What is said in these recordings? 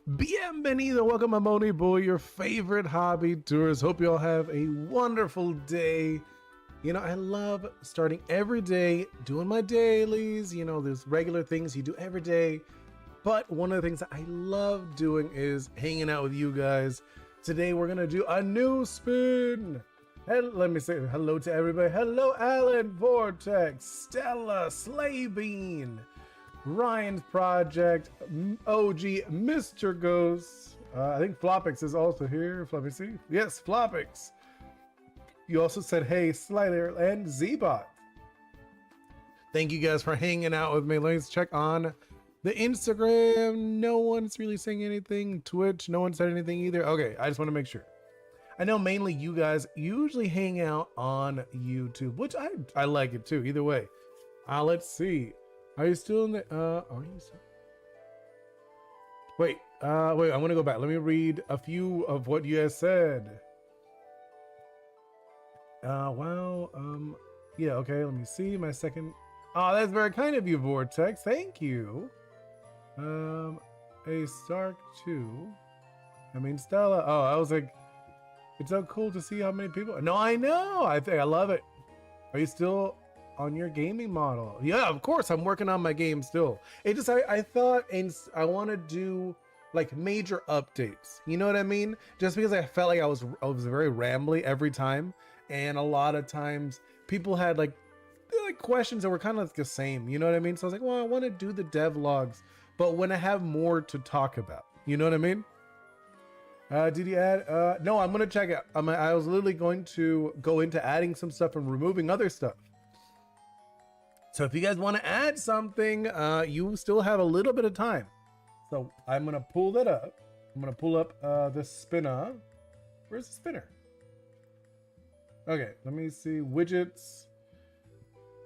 Bienvenido, welcome. I'm Oni Boi, your favorite hobby tourist. Hope you all have a wonderful day. You know, I love starting every day, doing my dailies. You know, there's regular things you do every day. But one of the things that I love doing is hanging out with you guys. Today, we're going to do a new spin. And let me say hello to everybody. Hello, Alan, Vortex, Stella, Slaybean, Ryan's Project, OG, Mr. Ghost. I think Flopix is also here. Let me see. Yes, Flopix. You also said, hey, Slider and Zbot. Thank you guys for hanging out with me. Let's check on the Instagram. No one's really saying anything. Twitch, no one said anything either. Okay, I just want to make sure. I know mainly you guys usually hang out on YouTube, which I like it too. Either way. Let's see. Are you still in the are you still? Wait, I'm gonna go back. Let me read a few of what you guys said. Yeah, okay, let me see my second. Oh, that's very kind of you, Vortex. Thank you. A Stark 2. I mean Stella. Oh, I was like, it's so cool to see how many people. No, I know. I think I love it. Are you still on your gaming model? Yeah, of course. I'm working on my game still. It just I thought, and I want to do like major updates. You know what I mean? Just because I felt like I was very rambly every time, and a lot of times people had like questions that were kind of like the same. You know what I mean? So I was like, well, I want to do the devlogs, but when I have more to talk about. You know what I mean? Did you add? No, I'm gonna check it. I was literally going to go into adding some stuff and removing other stuff. So if you guys want to add something, you still have a little bit of time. So I'm gonna pull that up. I'm gonna pull up the spinner. Where's the spinner? Okay, let me see. Widgets.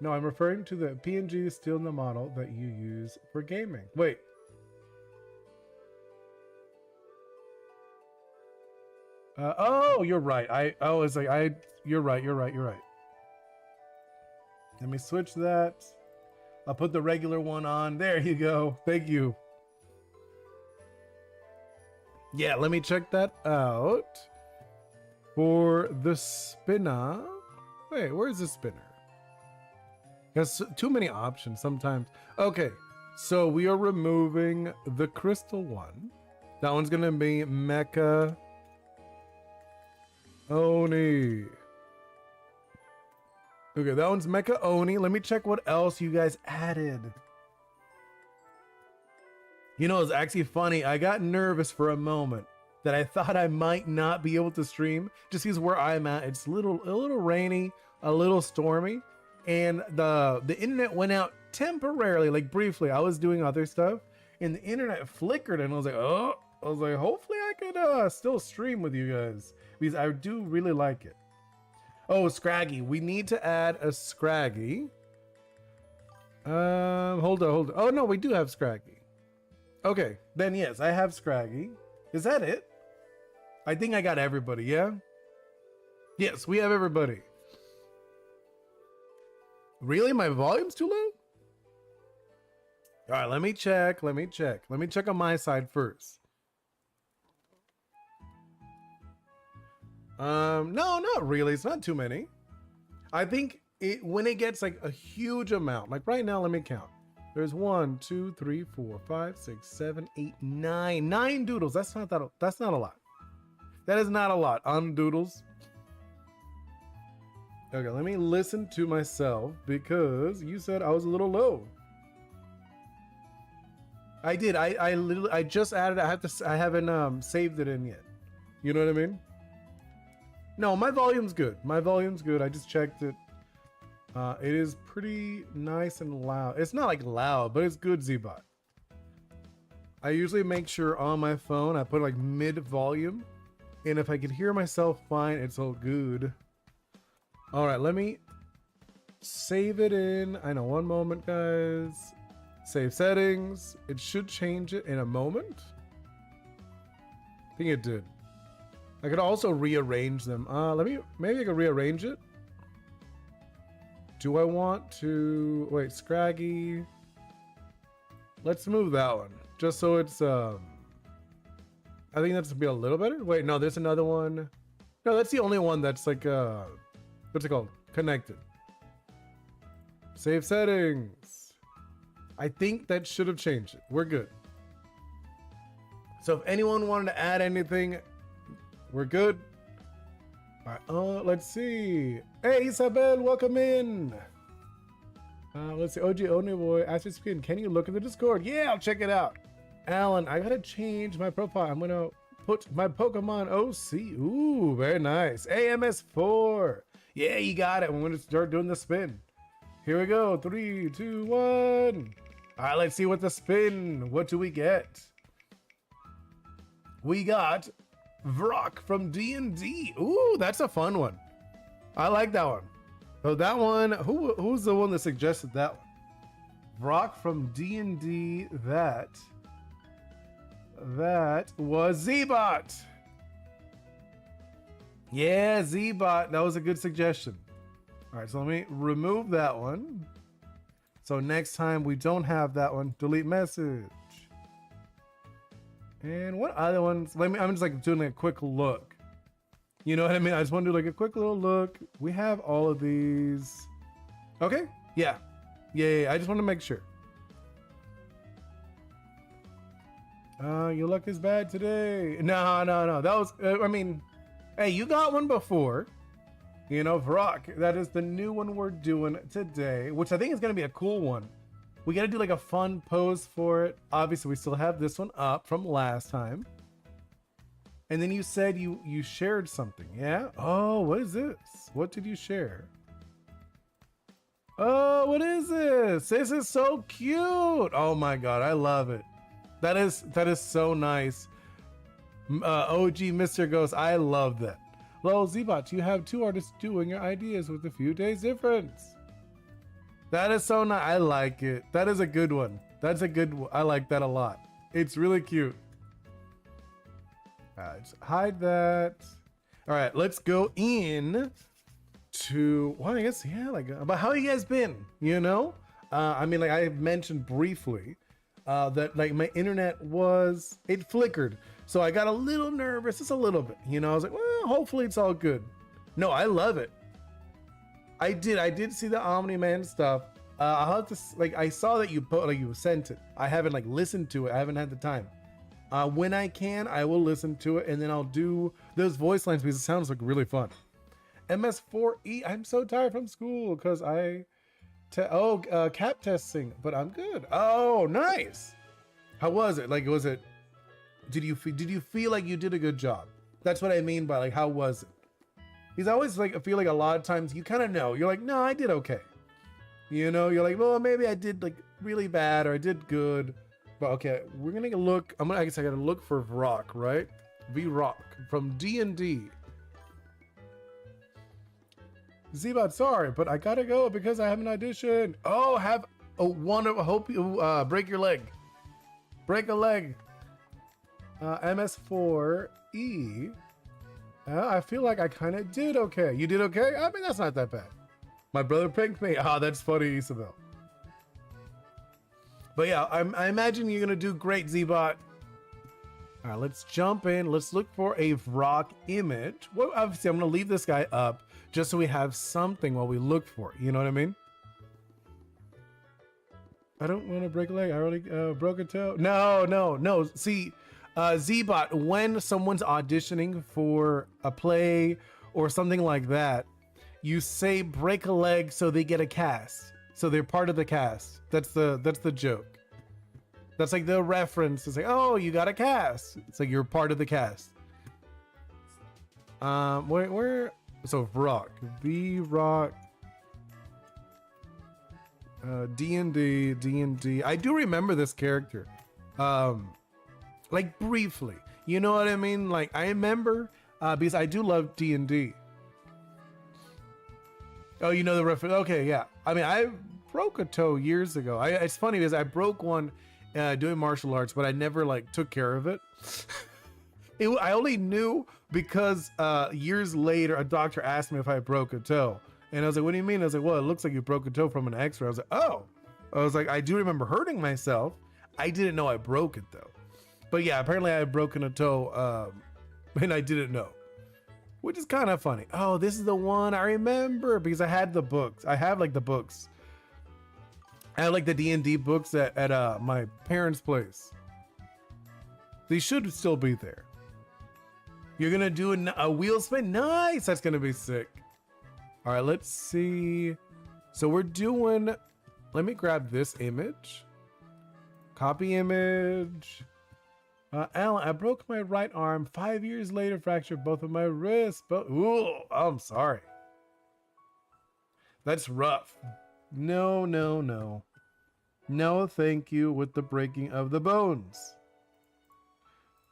No, I'm referring to the PNG still in the model that you use for gaming. Wait. Oh, you're right. You're right. Let me switch that. I'll put the regular one on. There you go. Thank you. Yeah, let me check that out. For the spinner. Wait, where's the spinner? There's too many options sometimes. Okay, so we are removing the crystal one. That one's gonna be Mecha Oni. Okay, that one's Mecha Oni. Let me check what else you guys added. You know, it's actually funny. I got nervous for a moment that I thought I might not be able to stream just because where I'm at, it's a little rainy, a little stormy, and the internet went out temporarily, like briefly. I was doing other stuff, and the internet flickered, and I was like, hopefully I could still stream with you guys because I do really like it. Oh, Scraggy. We need to add a Scraggy. Hold on. Oh, no, we do have Scraggy. Okay, then yes, I have Scraggy. Is that it? I think I got everybody, yeah? Yes, we have everybody. Really? My volume's too low? All right, let me check. Let me check on my side first. No, not really. It's not too many. I think when it gets like a huge amount, like right now, let me count. There's 1, 2, 3, 4, 5, 6, 7, 8, 9. 9 doodles. That's not a lot. That is not a lot on doodles. Okay, let me listen to myself because you said I was a little low. I did. I just added. I haven't saved it in yet. You know what I mean? No, my volume's good. I just checked it. It is pretty nice and loud. It's not like loud, but it's good, Zbot. I usually make sure on my phone I put like mid volume, and if I can hear myself fine, it's all good. All right, let me save it in. I know, one moment, guys. Save settings. It should change it in a moment. I think it did. I could also rearrange them. Maybe I could rearrange it. Do I want to, wait, Scraggy. Let's move that one. Just so it's, I think that's be a little better. Wait, no, there's another one. No, that's the only one that's like what's it called? Connected. Save settings. I think that should have changed it. We're good. So if anyone wanted to add anything, we're good. All right, let's see. Hey, Isabel, welcome in. Let's see. OG Oni Boi, ask your screen. Can you look at the Discord? Yeah, I'll check it out. Alan, I gotta change my profile. I'm gonna put my Pokemon OC. Ooh, very nice. AMS4. Yeah, you got it. I'm gonna start doing the spin. Here we go. 3, 2, 1. All right, let's see what the spin. What do we get? We got Vrock from D&D. Ooh, that's a fun one. I like that one. So that one, who's the one that suggested that one? Vrock from D&D. That was Zbot. Yeah, Zbot. That was a good suggestion. All right, so let me remove that one. So next time we don't have that one. Delete message. And what other ones? I'm just like doing like a quick look. You know what I mean? I just want to do like a quick little look. We have all of these. Okay. Yeah. I just want to make sure. Your luck is bad today. No. That was, I mean, hey, you got one before. You know, Vrock. That is the new one we're doing today, which I think is going to be a cool one. We got to do like a fun pose for it. Obviously, we still have this one up from last time. And then you said you shared something, yeah? Oh, what is this? What did you share? Oh, what is this? This is so cute. Oh my God, I love it. That is so nice. OG Mr. Ghost, I love that. Lol, Zbot, you have 2 artists doing your ideas with a few days difference. That is so nice. I like it. That is a good one. That's a good one. I like that a lot. It's really cute. All right, hide that. All right, let's go in to, well, I guess, yeah, like, about how you guys been, you know? I mean, like I mentioned briefly that like my internet it flickered. So I got a little nervous, just a little bit, you know? I was like, well, hopefully it's all good. No, I love it. I did see the Omni-Man stuff. I'll have to, like, I saw that you sent it. I haven't like listened to it. I haven't had the time. When I can, I will listen to it, and then I'll do those voice lines because it sounds like really fun. MS4E, I'm so tired from school because cap testing, but I'm good. Oh, nice. How was it? Like, did you feel like you did a good job? That's what I mean by like, how was it? Because I always like, I feel like a lot of times you kind of know, you're like, no, I did okay. You know, you're like, well, maybe I did like really bad or I did good. But okay, we're gonna look. I guess I gotta look for Vrock, right? Vrock from D&D. Zbot, sorry, but I gotta go because I have an audition. Oh, hope you break your leg. Break a leg. MS4E. I feel like I kind of did okay. You did okay? I mean, that's not that bad. My brother pranked me. Ah, that's funny, Isabel. But yeah, I imagine you're gonna do great, Zbot. All right, let's jump in. Let's look for a Vrock image. Well, obviously, I'm gonna leave this guy up just so we have something while we look for it. You know what I mean? I don't want to break a leg. I already broke a toe. No. See, Zbot, when someone's auditioning for a play or something like that, you say break a leg so they get a cast. So they're part of the cast. That's the joke. That's like the reference. It's like, oh, you got a cast. It's like you're part of the cast. Where? So Vrock, Vrock, D&D. I do remember this character, like briefly. You know what I mean? Like I remember because I do love D&D. Oh, you know the reference? Okay, yeah. I mean, I broke a toe years ago. It's funny because I broke one doing martial arts, but I never like took care of it. I only knew because years later, a doctor asked me if I broke a toe. And I was like, what do you mean? I was like, well, it looks like you broke a toe from an x-ray. I was like, oh. I was like, I do remember hurting myself. I didn't know I broke it though. But yeah, apparently I had broken a toe, and I didn't know, which is kind of funny. Oh, this is the one I remember because I had the books. I have like the books. I had like the D&D books at my parents' place. They should still be there. You're gonna do a wheel spin? Nice, that's gonna be sick. All right, let's see. So we're doing, let me grab this image. Copy image. Alan, I broke my right arm. 5 years later, fractured both of my wrists. But ooh, I'm sorry. That's rough. No, no, no. No, thank you with the breaking of the bones.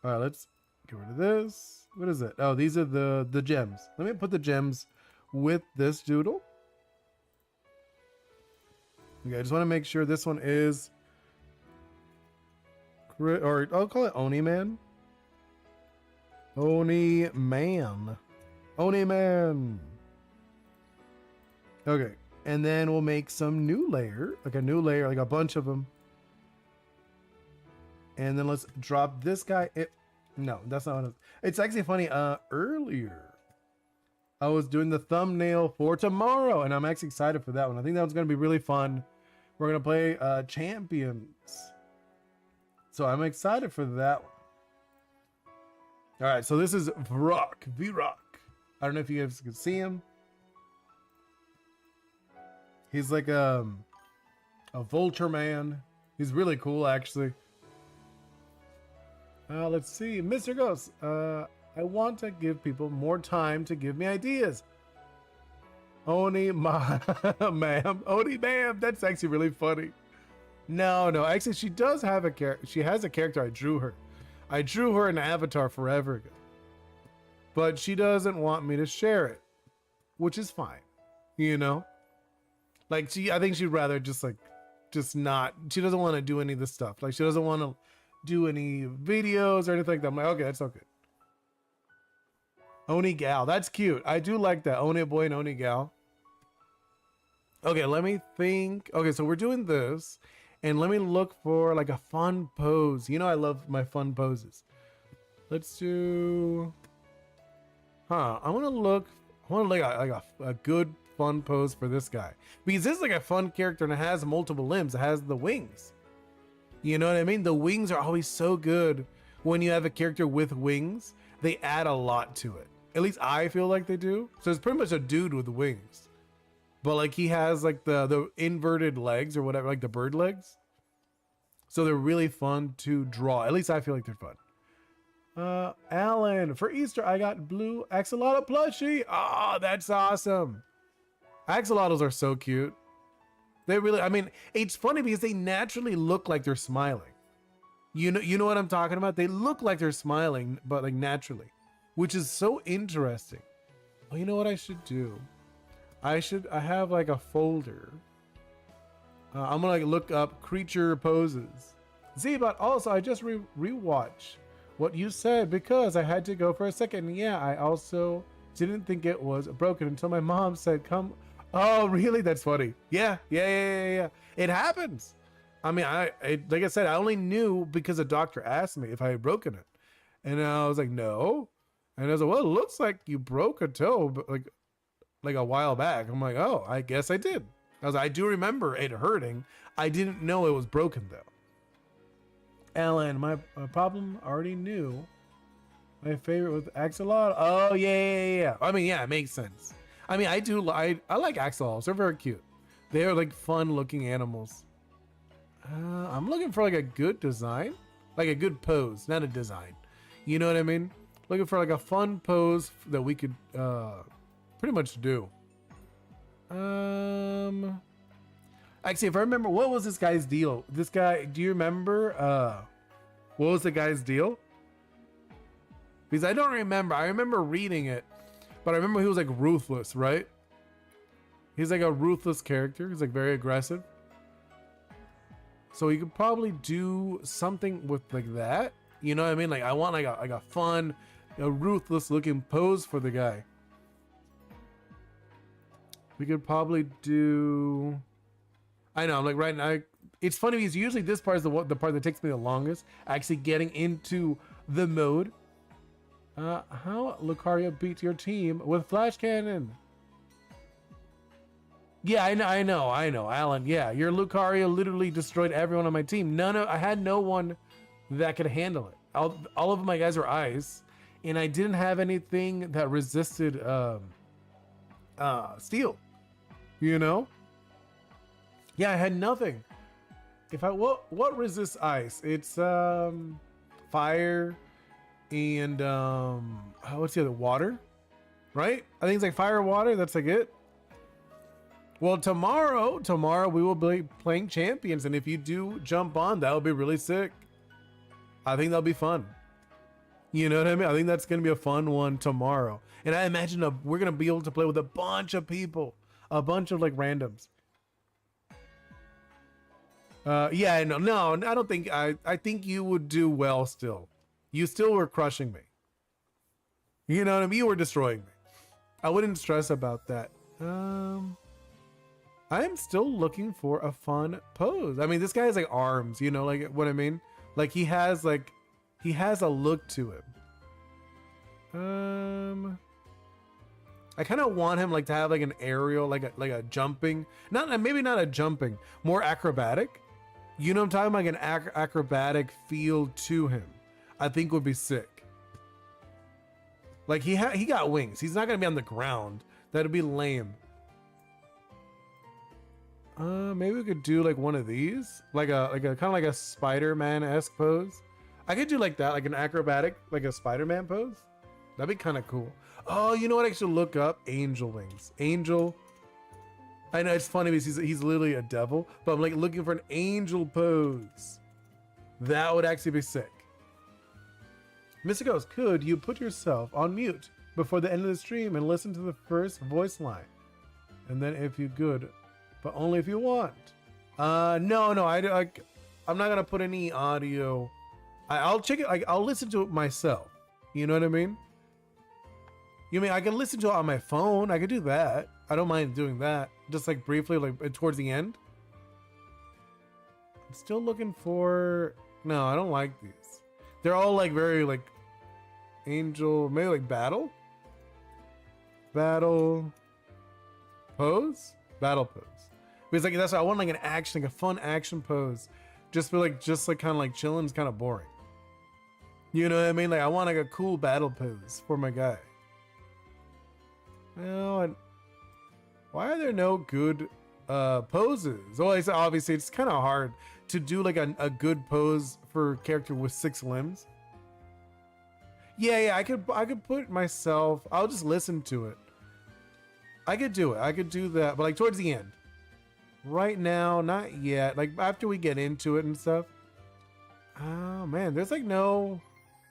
All right, let's get rid of this. What is it? Oh, these are the gems. Let me put the gems with this doodle. Okay, I just want to make sure this one is, or I'll call it Oni Man. Oni Man. Oni Man. Okay, and then we'll make some new layer, like a bunch of them. And then let's drop this guy. No, that's not what it is. It's actually funny. Earlier, I was doing the thumbnail for tomorrow, and I'm actually excited for that one. I think that one's going to be really fun. We're going to play Champions. So I'm excited for that one. All right, so this is V-Rock. I don't know if you guys can see him. He's like a vulture man. He's really cool, actually. Let's see, Mr. Ghost. I want to give people more time to give me ideas. Oni ma'am. Oni ma'am. That's actually really funny. No. Actually, she does have a character. She has a character. I drew her. I drew her in Avatar forever ago. But she doesn't want me to share it, which is fine. You know? Like, I think she'd rather just not. She doesn't want to do any of this stuff. Like, she doesn't want to do any videos or anything like that. I'm like, okay, that's okay. Oni Gal, that's cute. I do like that. Oni Boi and Oni Gal. Okay, let me think. Okay, so we're doing this, and let me look for like a fun pose. You know, I love my fun poses. Let's do. I want to look like a good fun pose for this guy, because this is like a fun character and it has multiple limbs. It has the wings. You know what I mean? The wings are always so good when you have a character with wings. They add a lot to it. At least I feel like they do. So it's pretty much a dude with wings, but like he has like the inverted legs or whatever, like the bird legs. So they're really fun to draw. At least I feel like they're fun. Alan, for Easter I got blue axolotl plushie. Oh, that's awesome. Axolotls are so cute. They really, I mean, it's funny because they naturally look like they're smiling. You know what I'm talking about? They look like they're smiling, but like naturally, which is so interesting. Oh, you know what I should do? I have like a folder. I'm gonna like look up creature poses. See, but also I just rewatch what you said because I had to go for a second. Yeah, I also didn't think it was broken until my mom said, come. Oh, really? That's funny. Yeah. It happens. I mean, I like I said, I only knew because a doctor asked me if I had broken it. And I was like, no. And I was like, well, it looks like you broke a toe, but like a while back. I'm like, oh, I guess I did. I do remember it hurting. I didn't know it was broken though. Alan, my problem already knew. My favorite was axolotl. Oh, yeah. I mean, yeah, it makes sense. I mean, I like axolotls. They're very cute. They are like fun looking animals. I'm looking for like a good design, like a good pose, not a design. You know what I mean? Looking for like a fun pose that we could pretty much do. Actually, if I remember, what was this guy's deal? This guy, do you remember? What was the guy's deal? Because I don't remember. I remember reading it, but I remember he was like ruthless, right? He's like a ruthless character. He's like very aggressive. So you could probably do something with like that. You know what I mean? Like I want like a fun, a ruthless looking pose for the guy. We could probably do. I know, like right now, It's funny because usually this part is the part that takes me the longest, actually getting into the mode. How Lucario beat your team with Flash Cannon? Yeah, I know, Alan. Yeah, your Lucario literally destroyed everyone on my team. I had no one that could handle it. All of my guys were ice, and I didn't have anything that resisted steel. You know? Yeah, I had nothing. What resists ice? It's fire and what's the other, water? Right? I think it's like fire, water, that's like it. Well, tomorrow we will be playing champions, and if you do jump on, that'll be really sick. I think that'll be fun. You know what I mean? I think that's gonna be a fun one tomorrow, and I imagine we're gonna be able to play with a bunch of people, a bunch of like randoms. Yeah, no, I don't think I think you would do well still. You still were crushing me. You know what I mean? You were destroying me. I wouldn't stress about that. I'm still looking for a fun pose. I mean, this guy has like arms, you know, like what I mean? Like he has a look to him. I kind of want him like to have like an aerial, like a jumping, maybe not a jumping, more acrobatic. You know what I'm talking about? Like an acrobatic feel to him. I think would be sick. Like he got wings. He's not gonna be on the ground. That'd be lame. Maybe we could do like one of these, like a kind of like a Spider-Man-esque pose. I could do like that, like an acrobatic, like a Spider-Man pose. That'd be kind of cool. Oh, you know what? I should look up angel wings. Angel. I know it's funny because he's literally a devil, but I'm like looking for an angel pose. That would actually be sick. Mr. Ghost, could you put yourself on mute before the end of the stream and listen to the first voice line? And then if you could, but only if you want. No, I'm not gonna put any audio. I'll check it. I'll listen to it myself. You know what I mean? You mean I can listen to it on my phone? I could do that. I don't mind doing that. Just like briefly, like towards the end. I'm still looking for. No, I don't like these. They're all like very like angel, maybe like battle pose. Because like that's what I want, like an action, like a fun action pose. Just like kind of like chilling is kind of boring. You know what I mean? Like I want like a cool battle pose for my guy. Well, and why are there no good poses? Well, obviously it's kind of hard to do like a good pose for a character with 6 limbs. Yeah, I could put myself. I'll just listen to it. I could do it. I could do that, but like towards the end. Right now, not yet. Like after we get into it and stuff. Oh man, there's like none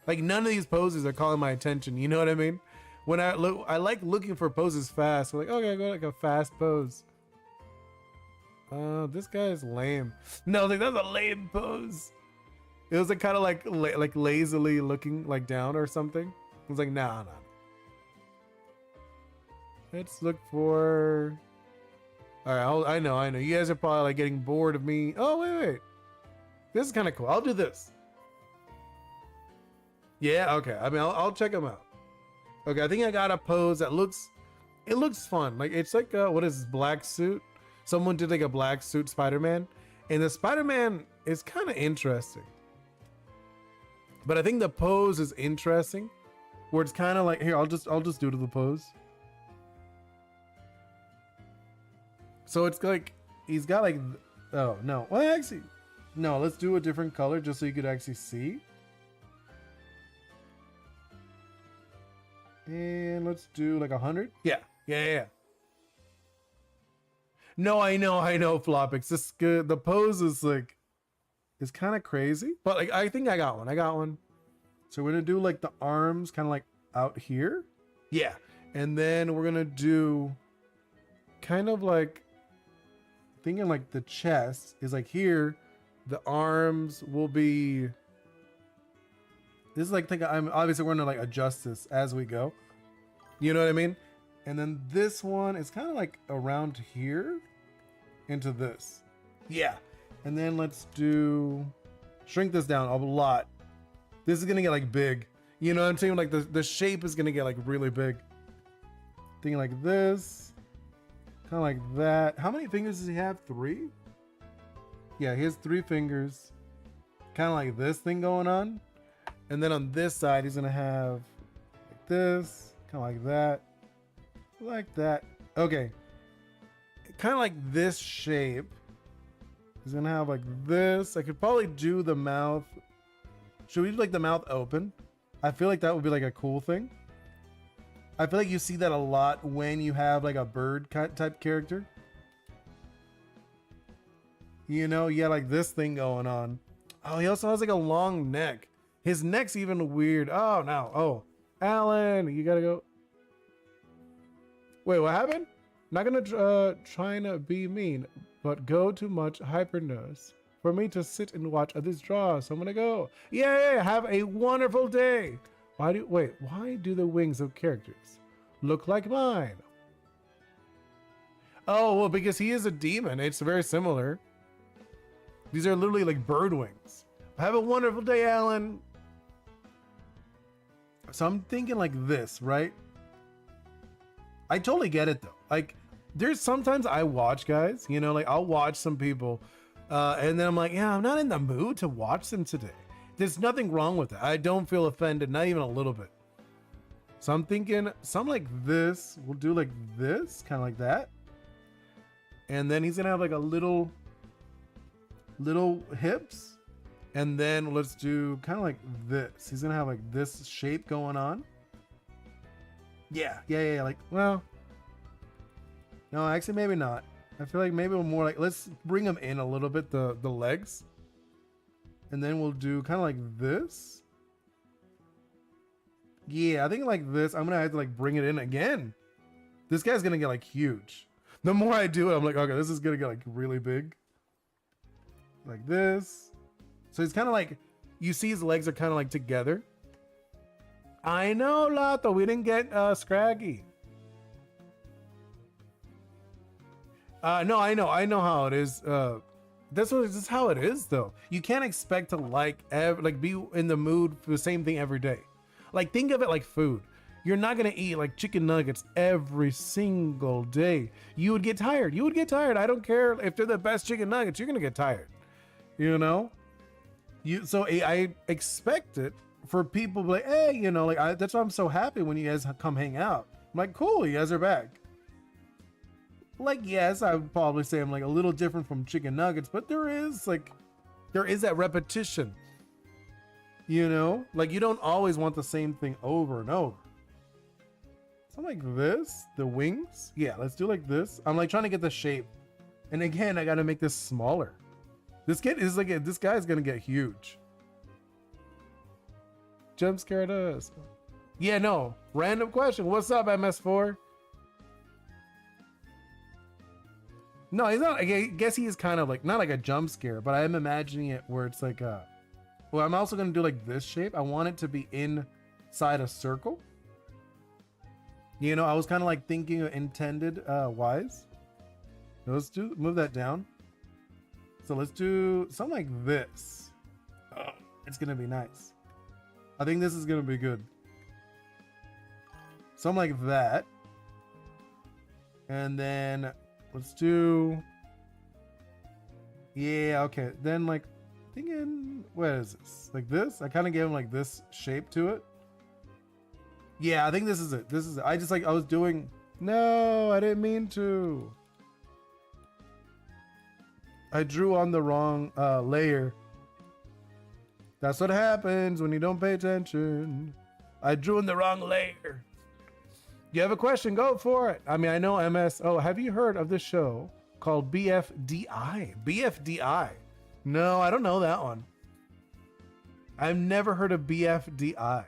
of these poses are calling my attention. You know what I mean? When I like looking for poses fast. So like, okay, I go like a fast pose. This guy is lame. No, like that's a lame pose. It was like kind of like lazily looking like down or something. It was like, nah. Let's look for. All right, I know. You guys are probably like getting bored of me. Oh wait. This is kind of cool. I'll do this. Yeah, okay. I mean, I'll check them out. Okay, I think I got a pose that looks fun. Like it's like what is this, black suit? Someone did like a black suit Spider-Man, and the Spider-Man is kind of interesting. But I think the pose is interesting, where it's kind of like here. I'll just do the pose. So it's like he's got like, oh no, well actually, no. Let's do a different color just so you could actually see. And let's do like 100. Yeah. No, I know, Flopix. This good. The pose is like, it's kind of crazy, but like I think I got one. So we're gonna do like the arms kind of like out here. Yeah, and then we're gonna do kind of like thinking like the chest is like here. The arms will be. This is like I'm obviously we're gonna like adjust this as we go. You know what I mean? And then this one is kind of like around here into this. Yeah. And then let's do, shrink this down a lot. This is gonna get like big. You know what I'm saying? Like the shape is gonna get like really big. Thinking like this, kind of like that. How many fingers does he have? 3? Yeah, he has 3 fingers. Kind of like this thing going on. And then on this side, he's gonna have like this, kind of like that, like that. Okay, kind of like this shape. He's gonna have like this. I could probably do the mouth. Should we do like the mouth open? I feel like that would be like a cool thing. I feel like you see that a lot when you have like a bird type character. You know, yeah, like this thing going on. Oh, he also has like a long neck. His neck's even weird. Oh, no. Oh, Alan, you gotta go. Wait, what happened? Not gonna trying to be mean, but go too much hyperness for me to sit and watch others draw. So I'm gonna go. Yay! Have a wonderful day. Why do the wings of characters look like mine? Oh, well, because he is a demon. It's very similar. These are literally like bird wings. Have a wonderful day, Alan. So I'm thinking like this, right? I totally get it though. Like there's sometimes I watch guys, you know, like I'll watch some people and then I'm like, yeah, I'm not in the mood to watch them today. There's nothing wrong with it. I don't feel offended, not even a little bit. So I'm thinking something like this. We'll do like this, kind of like that. And then he's gonna have like a little hips. And then let's do kind of like this. He's gonna have like this shape going on. Yeah. Like, well, no, actually, maybe not. I feel like maybe more like, let's bring him in a little bit, the legs. And then we'll do kind of like this. Yeah, I think like this. I'm gonna have to like bring it in again. This guy's gonna get like huge. The more I do it, I'm like, okay, this is gonna get like really big. Like this. So he's kind of like, you see his legs are kind of like together. I know, Lato, we didn't get Scraggy. No, I know how it is. This is how it is, though. You can't expect to like be in the mood for the same thing every day. Like think of it like food. You're not gonna eat like chicken nuggets every single day. You would get tired. I don't care if they're the best chicken nuggets. You're gonna get tired. You know. So I expect it for people to be like, hey, you know, like that's why I'm so happy when you guys come hang out. I'm like, cool, you guys are back. Like, yes, I would probably say I'm like a little different from chicken nuggets, but there is that repetition. You know, like you don't always want the same thing over and over. Something like this, the wings. Yeah, let's do like this. I'm like trying to get the shape. And again, I got to make this smaller. This kid is like, this guy's gonna get huge. Jump scared us. Yeah, no. Random question. What's up, MS4? No, he's not. I guess he is kind of like, not like a jump scare, but I'm imagining it where it's like a, well, I'm also gonna do like this shape. I want it to be inside a circle. You know, I was kind of like thinking intended wise. Let's move that down. So let's do something like this. Oh, it's gonna be nice. I think this is gonna be good. Something like that. And then let's do, yeah, okay. Then like thinking, what is this? Like this? I kind of gave him like this shape to it. Yeah, I think this is it. This is it. I just like, I was doing, no, I didn't mean to. I drew on the wrong layer. That's what happens when you don't pay attention. I drew in the wrong layer. You have a question? Go for it. I mean, I know MS. Oh, have you heard of this show called BFDI? BFDI. No, I don't know that one. I've never heard of BFDI.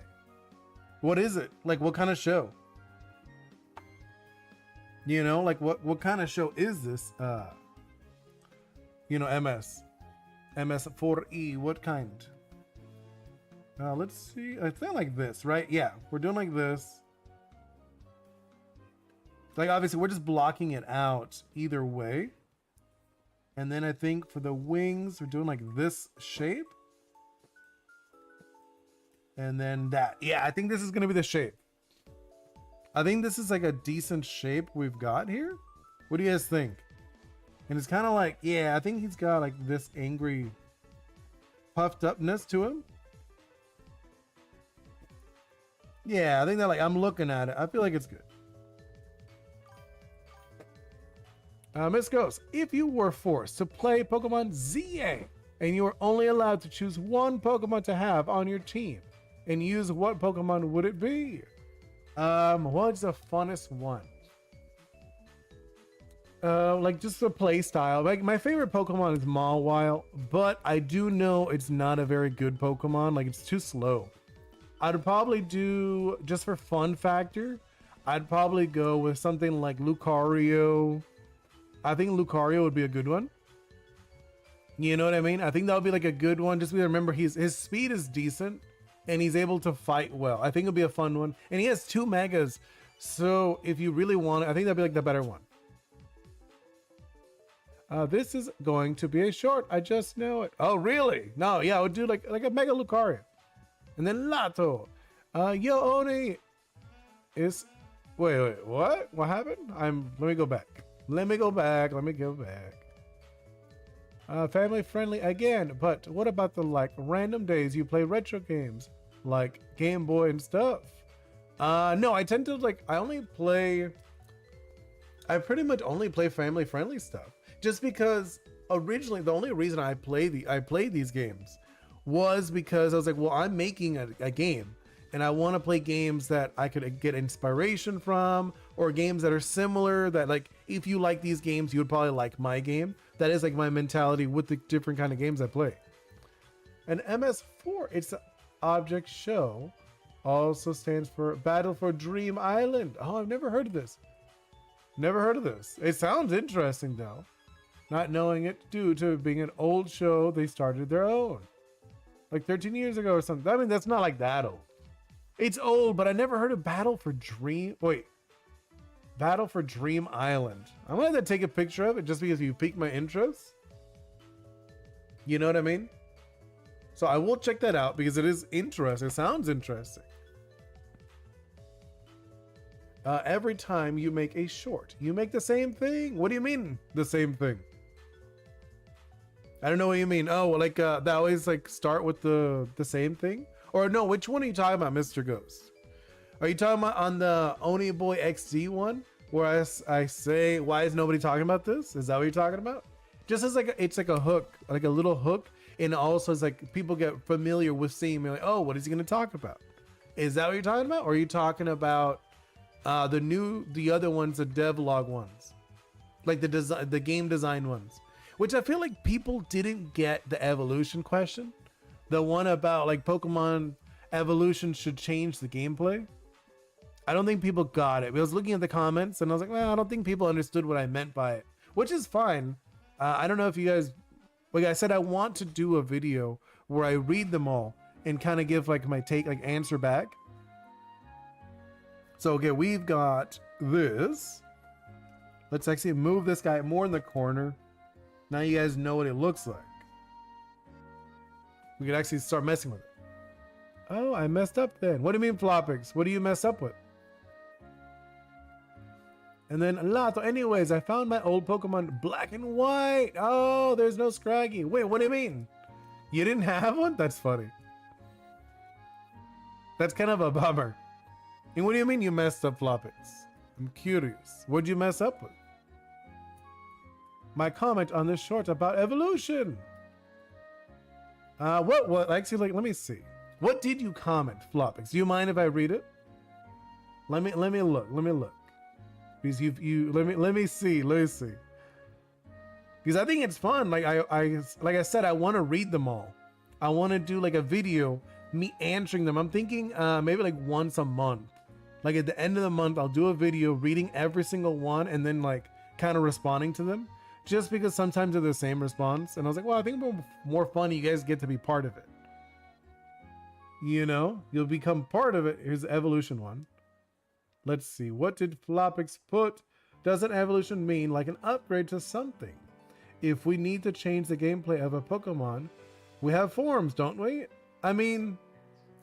What is it? Like, what kind of show? You know, like what kind of show is this? You know, MS4E, what kind? Let's see. I think like this, right? Yeah, we're doing like this. Like, obviously, we're just blocking it out either way. And then I think for the wings, we're doing like this shape. And then that. Yeah, I think this is going to be the shape. I think this is like a decent shape we've got here. What do you guys think? And it's kind of like, yeah, I think he's got like this angry puffed upness to him. Yeah, I think that, like, I'm looking at it. I feel like it's good. Miss Ghost, if you were forced to play Pokemon ZA and you were only allowed to choose one Pokemon to have on your team and use, what Pokemon would it be? What's the funnest one? Like just the play style. Like my favorite Pokemon is Mawile, but I do know it's not a very good Pokemon. Like it's too slow. I'd probably do, just for fun factor, I'd probably go with something like Lucario. I think Lucario would be a good one. You know what I mean? I think that would be like a good one. Just remember his speed is decent and he's able to fight well. I think it'll be a fun one. And he has 2 megas. So if you really want it, I think that'd be like the better one. This is going to be a short. I just know it. Oh, really? No, yeah, I would do like a Mega Lucario. And then Lato. Yo, Oni is... Wait, what? What happened? Let me go back. Let me go back. Family friendly again, but what about the like random days you play retro games like Game Boy and stuff? No, I tend to I pretty much only play family friendly stuff. Just because originally the only reason I played these games was because I was like, well, I'm making a game and I want to play games that I could get inspiration from, or games that are similar, that like, if you like these games, you would probably like my game. That is like my mentality with the different kind of games I play. And MS4, it's the object show, also stands for Battle for Dream Island. Oh, I've never heard of this. It sounds interesting though. Not knowing it due to being an old show, they started their own. Like 13 years ago or something. I mean, that's not like that old. It's old, but I never heard of Battle for Dream Island. I'm gonna have to take a picture of it just because you piqued my interest. You know what I mean? So I will check that out because it is interesting. It sounds interesting. Every time you make a short, you make the same thing. What do you mean the same thing? I don't know what you mean. Oh, like that always like start with the same thing? Or no, which one are you talking about, Mr. Ghost? Are you talking about on the Oni Boi XD one? Where I say, why is nobody talking about this? Is that what you're talking about? Just as like, it's like a hook, like a little hook. And also it's like people get familiar with seeing me like, oh, what is he going to talk about? Is that what you're talking about? Or are you talking about the other ones, the devlog ones? Like the game design ones? Which I feel like people didn't get the evolution question. The one about like Pokemon evolution should change the gameplay. I don't think people got it. I was looking at the comments and I was like, well, I don't think people understood what I meant by it, which is fine. I don't know if you guys, like I said, I want to do a video where I read them all and kind of give like my take, like answer back. So, okay, we've got this. Let's actually move this guy more in the corner. Now you guys know what it looks like. We could actually start messing with it. Oh, I messed up then. What do you mean, Floppix? What do you mess up with? And then Lato. Anyways, I found my old Pokemon Black and White. Oh, there's no Scraggy. Wait, what do you mean? You didn't have one? That's funny. That's kind of a bummer. And what do you mean you messed up, Floppix? I'm curious. What'd you mess up with? My comment on this short about evolution. What? Actually, like, let me see. What did you comment, Floppix? Do you mind if I read it? Let me look. Because let me see. Because I think it's fun. Like I said, I want to read them all. I want to do like a video, me answering them. I'm thinking maybe like once a month. Like at the end of the month, I'll do a video reading every single one and then like kind of responding to them. Just because sometimes they're the same response. And I was like, well, I think it's more fun. You guys get to be part of it. You know, you'll become part of it. Here's the evolution one. Let's see. What did Floppix put? Doesn't evolution mean like an upgrade to something? if we need to change the gameplay of a Pokemon, we have forums, don't we? I mean,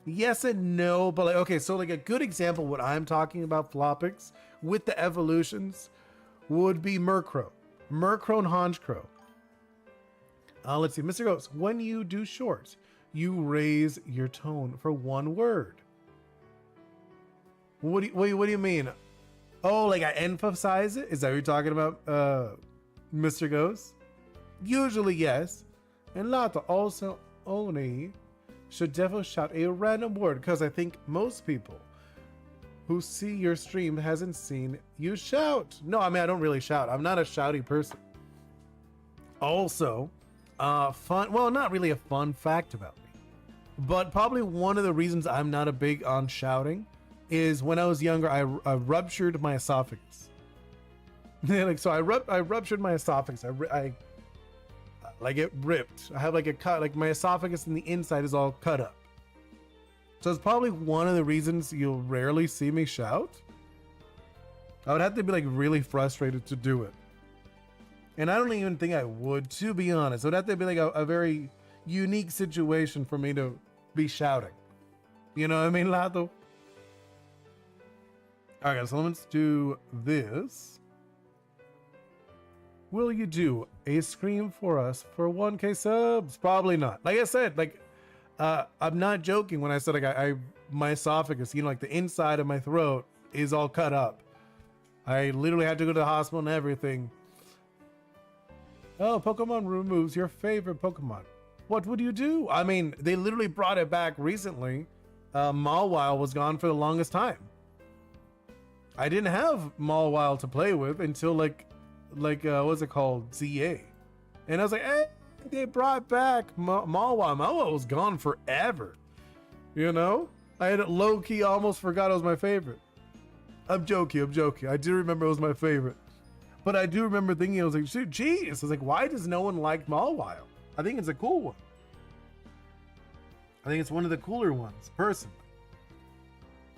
yes and no, but like, okay, so like a good example, what I'm talking about, Floppix, with the evolutions, would be Murkrow and Honchkrow. Let's see, Mr. Ghost, when you do short, you raise your tone for one word. What do you mean? Oh, like I emphasize it? Is that what you're talking about, Mr. Ghost? Usually, yes. And Lata, also Oni should definitely shout a random word, because I think most people who see your stream hasn't seen you shout. No, I mean, I don't really shout. I'm not a shouty person. Also, fun, well, not really a fun fact about me, but probably one of the reasons I'm not a big on shouting is when I was younger, I ruptured my esophagus. Like, so I ruptured my esophagus. I like it ripped. I have like a cut, like my esophagus in the inside is all cut up. So it's probably one of the reasons you'll rarely see me shout. I would have to be like really frustrated to do it. And I don't even think I would, to be honest. It would have to be like a very unique situation for me to be shouting. You know what I mean, Lato? All right, guys, so let's do this. Will you do a scream for us for 1K subs? Probably not. Like I said, like, I'm not joking when I said like my esophagus, you know, like the inside of my throat is all cut up. I literally had to go to the hospital and everything. Oh, Pokemon removes your favorite Pokemon. What would you do? I mean, they literally brought it back recently. Mawile was gone for the longest time. I didn't have Mawile to play with until like what's it called? ZA. And I was like, eh, they brought back Mawile. Mawile was gone forever. You know? I had low-key almost forgot it was my favorite. I'm joking. I do remember it was my favorite. But I do remember thinking, I was like, shoot, geez. I was like, why does no one like Mawile? I think it's a cool one. I think it's one of the cooler ones, personally.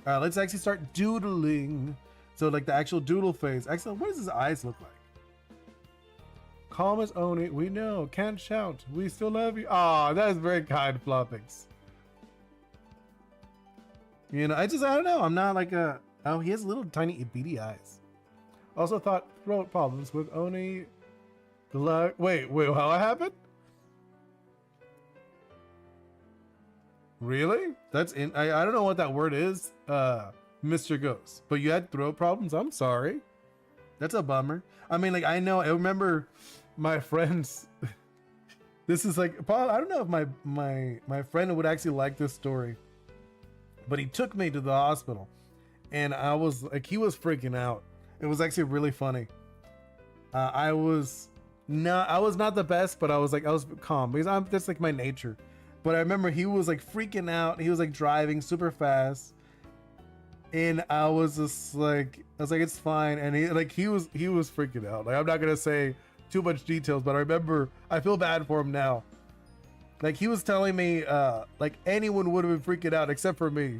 All right, let's actually start doodling. So like the actual doodle phase. Actually, what does his eyes look like? Calm as Oni, we know. Can't shout. We still love you. Oh, that is very kind, Floppix. You know, I don't know. I'm not like a... Oh, he has little tiny beady eyes. Also thought throat problems with Oni. Wait, how it happened? Really? That's in... I don't know what that word is, Mr. Ghost. But you had throat problems? I'm sorry. That's a bummer. I mean, like, I remember my friends... This is like... Paul, I don't know if my friend would actually like this story. But he took me to the hospital. And I was like, he was freaking out. It was actually really funny. I was not the best, but I was calm because that's like my nature. But I remember he was like freaking out. He was like driving super fast. And I was just like, it's fine. And he was freaking out. Like, I'm not going to say too much details, but I remember, I feel bad for him now. Like, he was telling me, like anyone would have been freaking out except for me.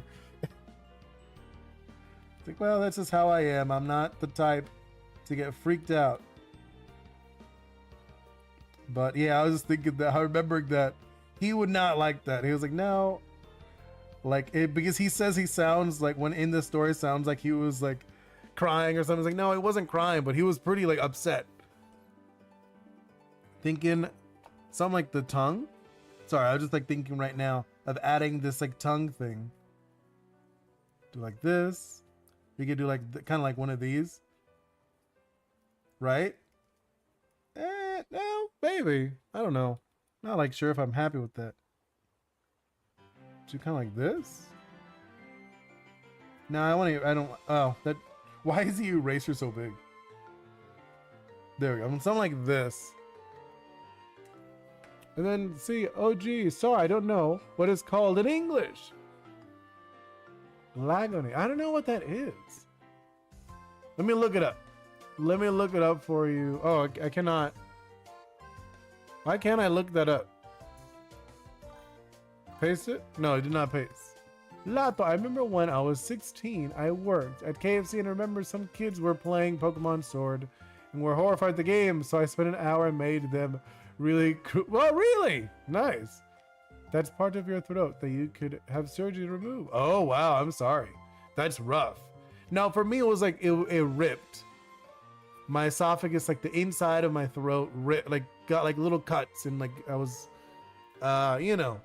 Like, well, that's just how I am. I'm not the type to get freaked out. But yeah, I was just thinking that, I remembered that he would not like that. He was like, no, like it, because he says he sounds like, when in the story, sounds like he was like crying or something. I was like, no, he wasn't crying, but he was pretty like upset. Thinking something like the tongue. Sorry, I was just like thinking right now of adding this like tongue thing. Do like this. We could do like kind of like one of these, right? No, maybe. I don't know. Not like sure if I'm happy with that. Do kind of like this. No, I don't. Oh, that. Why is the eraser so big? There we go. Something like this. And then see. Oh, gee. Sorry, I don't know what it's called in English. Lagoni. I don't know what that is. Let me look it up. Let me look it up for you. Oh, I cannot. Why can't I look that up? Paste it? No, I did not paste. Lato, I remember when I was 16, I worked at KFC and I remember some kids were playing Pokemon Sword and were horrified at the game. So I spent an hour and made them well, really nice. That's part of your throat that you could have surgery to remove. Oh wow, I'm sorry. That's rough. Now for me, it was like it ripped. My esophagus, like the inside of my throat, like got like little cuts, and like I was, you know,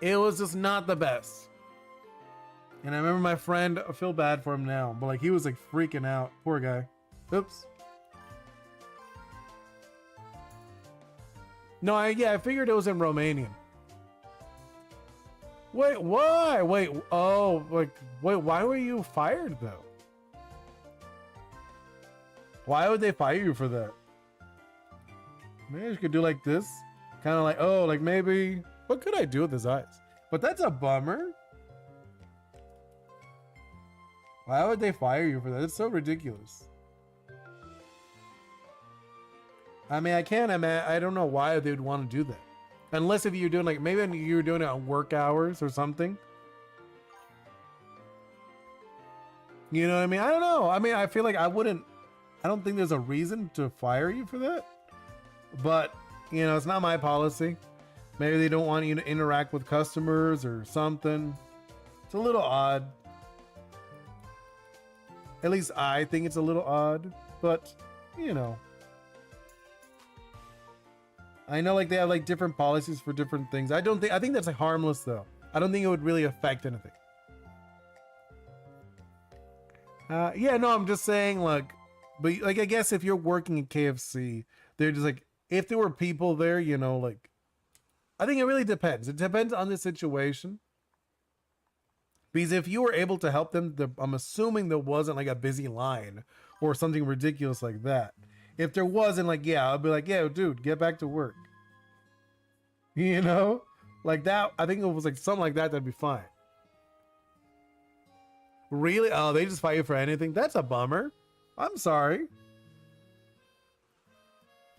it was just not the best. And I remember my friend, I feel bad for him now, but like he was like freaking out. Poor guy. Oops. No, I figured it was in Romanian. Wait, why? Wait, oh, like, wait, why were you fired though? Why would they fire you for that? Maybe I could do like this. Kind of like, oh, like maybe, what could I do with his eyes? But that's a bummer. Why would they fire you for that? It's so ridiculous. I mean, I don't know why they would want to do that. Unless if you're doing like, maybe you're doing it on work hours or something. You know what I mean? I don't know. I mean, I feel like I don't think there's a reason to fire you for that. But, you know, it's not my policy. Maybe they don't want you to interact with customers or something. It's a little odd. At least I think it's a little odd. But, you know. I know like they have like different policies for different things. I think that's like harmless though. I don't think it would really affect anything. Yeah, no, I'm just saying like, but like, I guess if you're working at KFC, they're just like, if there were people there, you know, like, I think it really depends. It depends on the situation. Because if you were able to help them, I'm assuming there wasn't like a busy line or something ridiculous like that. If there wasn't, like, yeah, I'd be like, yeah, dude, get back to work. You know? Like that, I think it was like something like that, that'd be fine. Really? Oh, they just fire you for anything? That's a bummer. I'm sorry.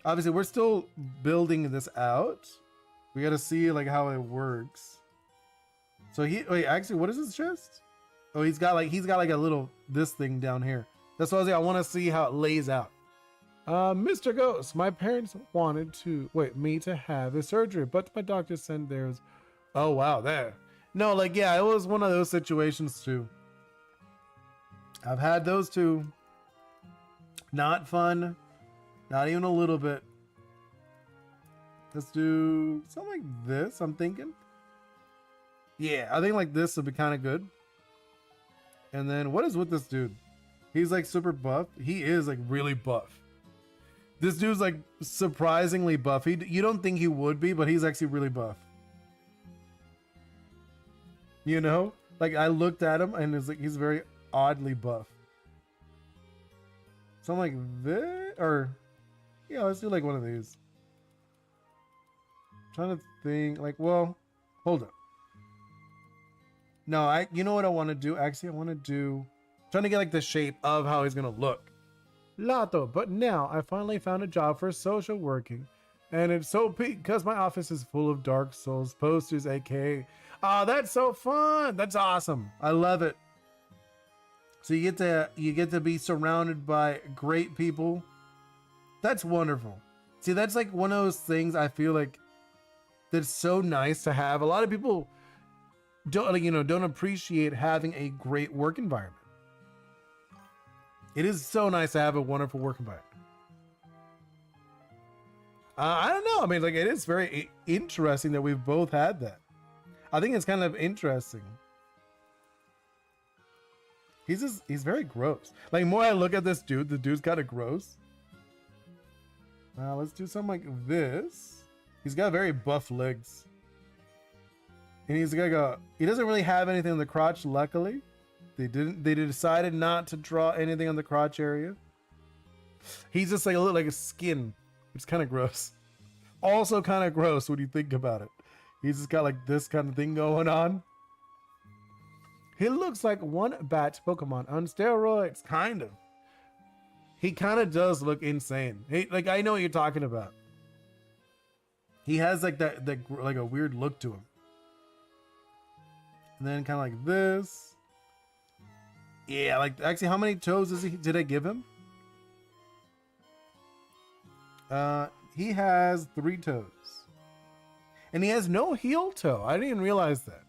Obviously, we're still building this out. We gotta see like how it works. So wait, actually, what is his chest? Oh, he's got like a little, this thing down here. That's what I was like, I want to see how it lays out. Mr. Ghost, my parents wanted me to have a surgery, but my doctor said there's, oh wow, there. No, like, yeah, it was one of those situations too. I've had those too. Not fun. Not even a little bit. Let's do something like this, I'm thinking. Yeah, I think like this would be kind of good. And then what is with this dude? He's like super buff. He is like really buff. This dude's like surprisingly buff. You don't think he would be, but he's actually really buff. You know? Like I looked at him and it's like he's very oddly buff. Something like this, or yeah, let's do like one of these. I'm trying to think, like, well, hold up. No, you know what I want to do? Actually, I want to do, trying to get like the shape of how he's gonna look. Lato, but now I finally found a job for social working, and it's so peak because my office is full of Dark Souls posters, aka, oh, that's so fun. That's awesome. I love it. So you get to be surrounded by great people. That's wonderful. See, that's like one of those things I feel like that's so nice to have. A lot of people don't appreciate having a great work environment. It is so nice to have a wonderful work environment. I don't know. I mean, like, it is very interesting that we've both had that. I think it's kind of interesting. He's very gross. Like, more I look at this dude, the dude's kind of gross. Let's do something like this. He's got very buff legs. And he's got he doesn't really have anything on the crotch, luckily. They decided not to draw anything on the crotch area. He's just like a skin. It's kind of gross. Also kind of gross when you think about it. He's just got like this kind of thing going on. He looks like one bat Pokemon on steroids, kind of. He kind of does look insane. Like, I know what you're talking about. He has like that like a weird look to him. And then kind of like this. Yeah, like, actually, how many toes did I give him? He has 3 toes. And he has no heel toe. I didn't even realize that.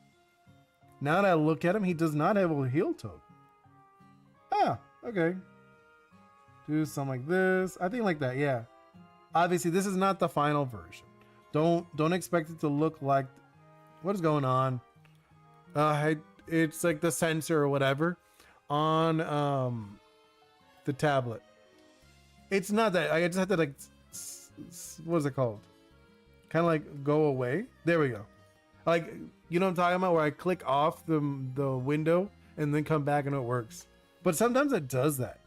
Now that I look at him, he does not have a heel toe. Ah, okay. Do something like this. I think like that, yeah. Obviously, this is not the final version. Don't expect it to look like... What is going on? It's like the sensor or whatever on the tablet. It's not that. I just have to like... What is it called? Kind of like go away. There we go. Like, you know what I'm talking about? Where I click off the window and then come back and it works. But sometimes it does that.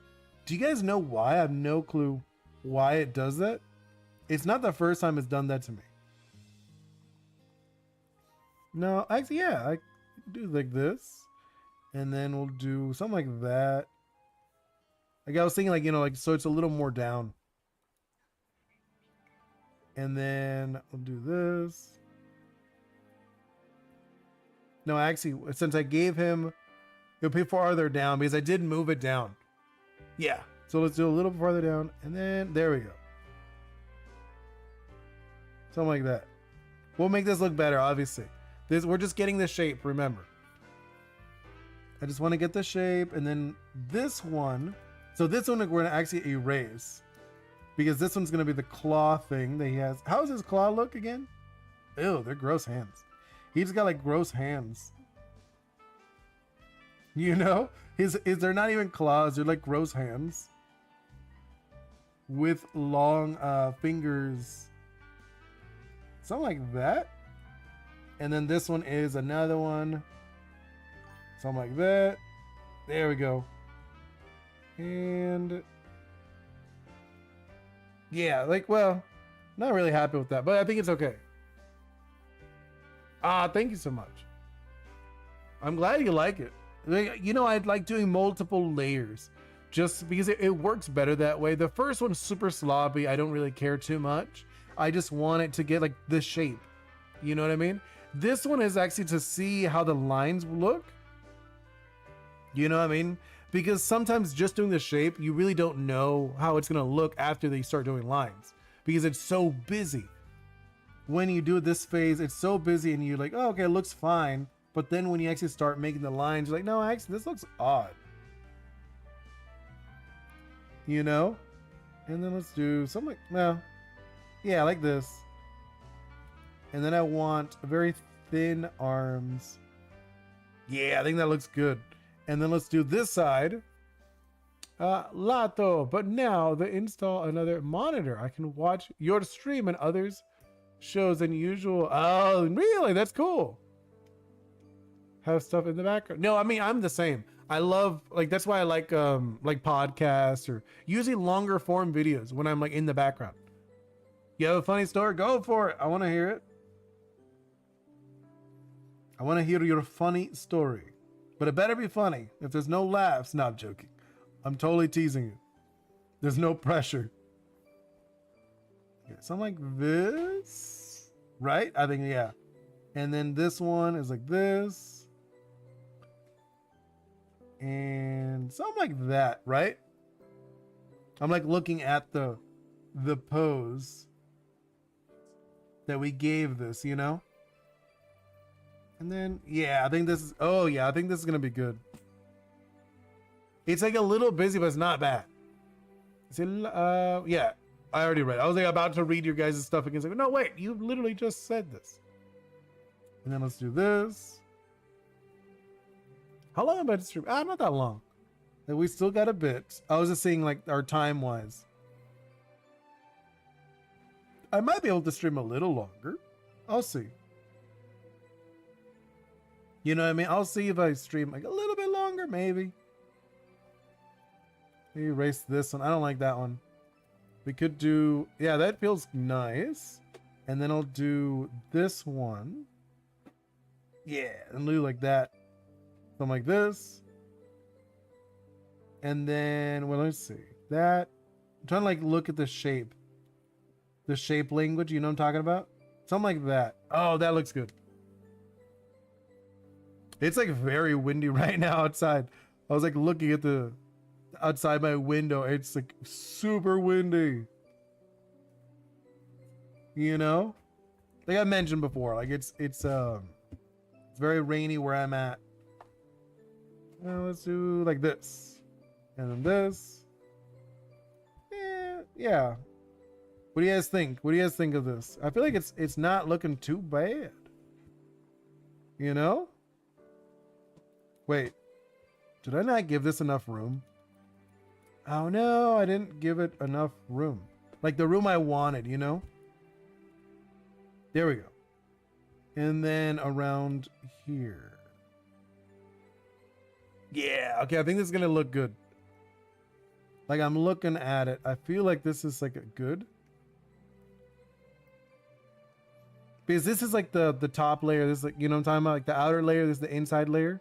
Do you guys know why? I have no clue why it does that. It's not the first time it's done that to me. No, actually, yeah, I do like this. And then we'll do something like that. Like I was thinking like, you know, like, so it's a little more down. And then we'll do this. No, actually, since I gave him, it'll be farther down because I did move it down. Yeah. So let's do a little farther down. And then there we go. Something like that. We'll make this look better, obviously. We're just getting the shape, remember. I just want to get the shape. And then this one. So this one we're going to actually erase. Because this one's going to be the claw thing that he has. How does his claw look again? Ew, they're gross hands. He's got like gross hands. You know? They're not even claws. They're like gross hands. With long fingers. Something like that. And then this one is another one. Something like that. There we go. And... yeah, like, well, not really happy with that, but I think it's okay. Thank you so much. I'm glad you like it. You know, I'd like doing multiple layers just because it works better that way. The first one's super sloppy. I don't really care too much. I just want it to get like the shape. You know what I mean? This one is actually to see how the lines look. You know what I mean? Because sometimes just doing the shape, you really don't know how it's going to look after they start doing lines because it's so busy. When you do this phase, it's so busy and you're like, oh, okay, it looks fine. But then when you actually start making the lines, you're like, no, actually, this looks odd. You know? And then let's do something like, well, yeah, like this. And then I want very thin arms. Yeah, I think that looks good. And then let's do this side. Lato, but now they install another monitor. I can watch your stream and others shows than usual. Oh, really? That's cool. Have stuff in the background. No, I mean, I'm the same. I love, like, that's why I like podcasts or usually longer form videos when I'm like in the background. You have a funny story? Go for it. I want to hear it. I want to hear your funny story. But it better be funny. If there's no laughs, no, I'm joking. I'm totally teasing you. There's no pressure. Okay, something like this. Right? I think, yeah. And then this one is like this. And something like that, right? I'm like looking at the pose that we gave this, you know? And then, yeah, I think this is, oh yeah, I think this is going to be good. It's like a little busy, but it's not bad. Yeah, I already read it. I was like about to read your guys' stuff again. Like, no, wait, you literally just said this. And then let's do this. How long am I to stream? Not that long. Like, we still got a bit. I was just seeing like our time wise. I might be able to stream a little longer. I'll see. You know what I mean? I'll see if I stream like a little bit longer, maybe. Maybe erase this one. I don't like that one. We could do, yeah, that feels nice. And then I'll do this one. Yeah, and do like that. Something like this. And then, well, let's see. That, I'm trying to like look at the shape. The shape language, you know what I'm talking about? Something like that. Oh, that looks good. It's like very windy right now outside. I was like looking at the outside my window. It's like super windy. You know, like I mentioned before, like it's very rainy where I'm at. Well, let's do like this, and then this. Yeah. What do you guys think? What do you guys think of this? I feel like it's not looking too bad. You know? Wait, did I not give this enough room? Oh no, I didn't give it enough room. Like the room I wanted, you know? There we go. And then around here. Yeah, okay, I think this is gonna look good. Like I'm looking at it. I feel like this is like a good. Because this is like the top layer. This is like, you know what I'm talking about? Like the outer layer, this is the inside layer.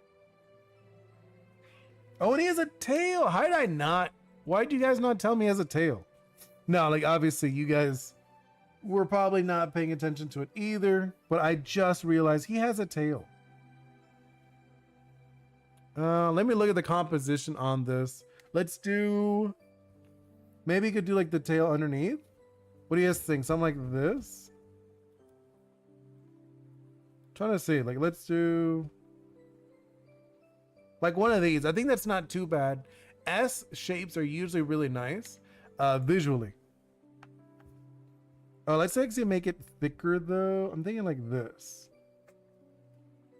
Oh, and he has a tail. How did I not? Why did you guys not tell me he has a tail? No, like obviously you guys were probably not paying attention to it either, but I just realized he has a tail. Let me look at the composition on this. Let's do, maybe you could do like the tail underneath. What do you guys think? Something like this? I'm trying to see, like let's do like one of these. I think that's not too bad. S shapes are usually really nice visually. Oh, let's actually make it thicker though. I'm thinking like this.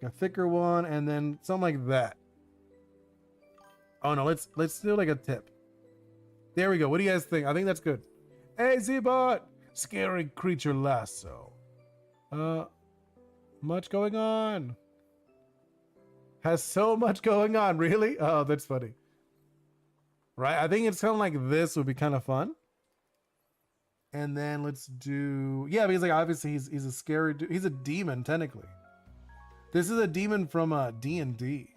A thicker one and then something like that. Oh no, let's do like a tip. There we go. What do you guys think? I think that's good. Hey Z-Bot! Scary creature lasso. Much going on. Has so much going on, really? Oh, that's funny. Right? I think it's kind of like this would be kind of fun. And then let's do, yeah, because like obviously he's a scary dude. He's a demon technically. This is a demon from D&D.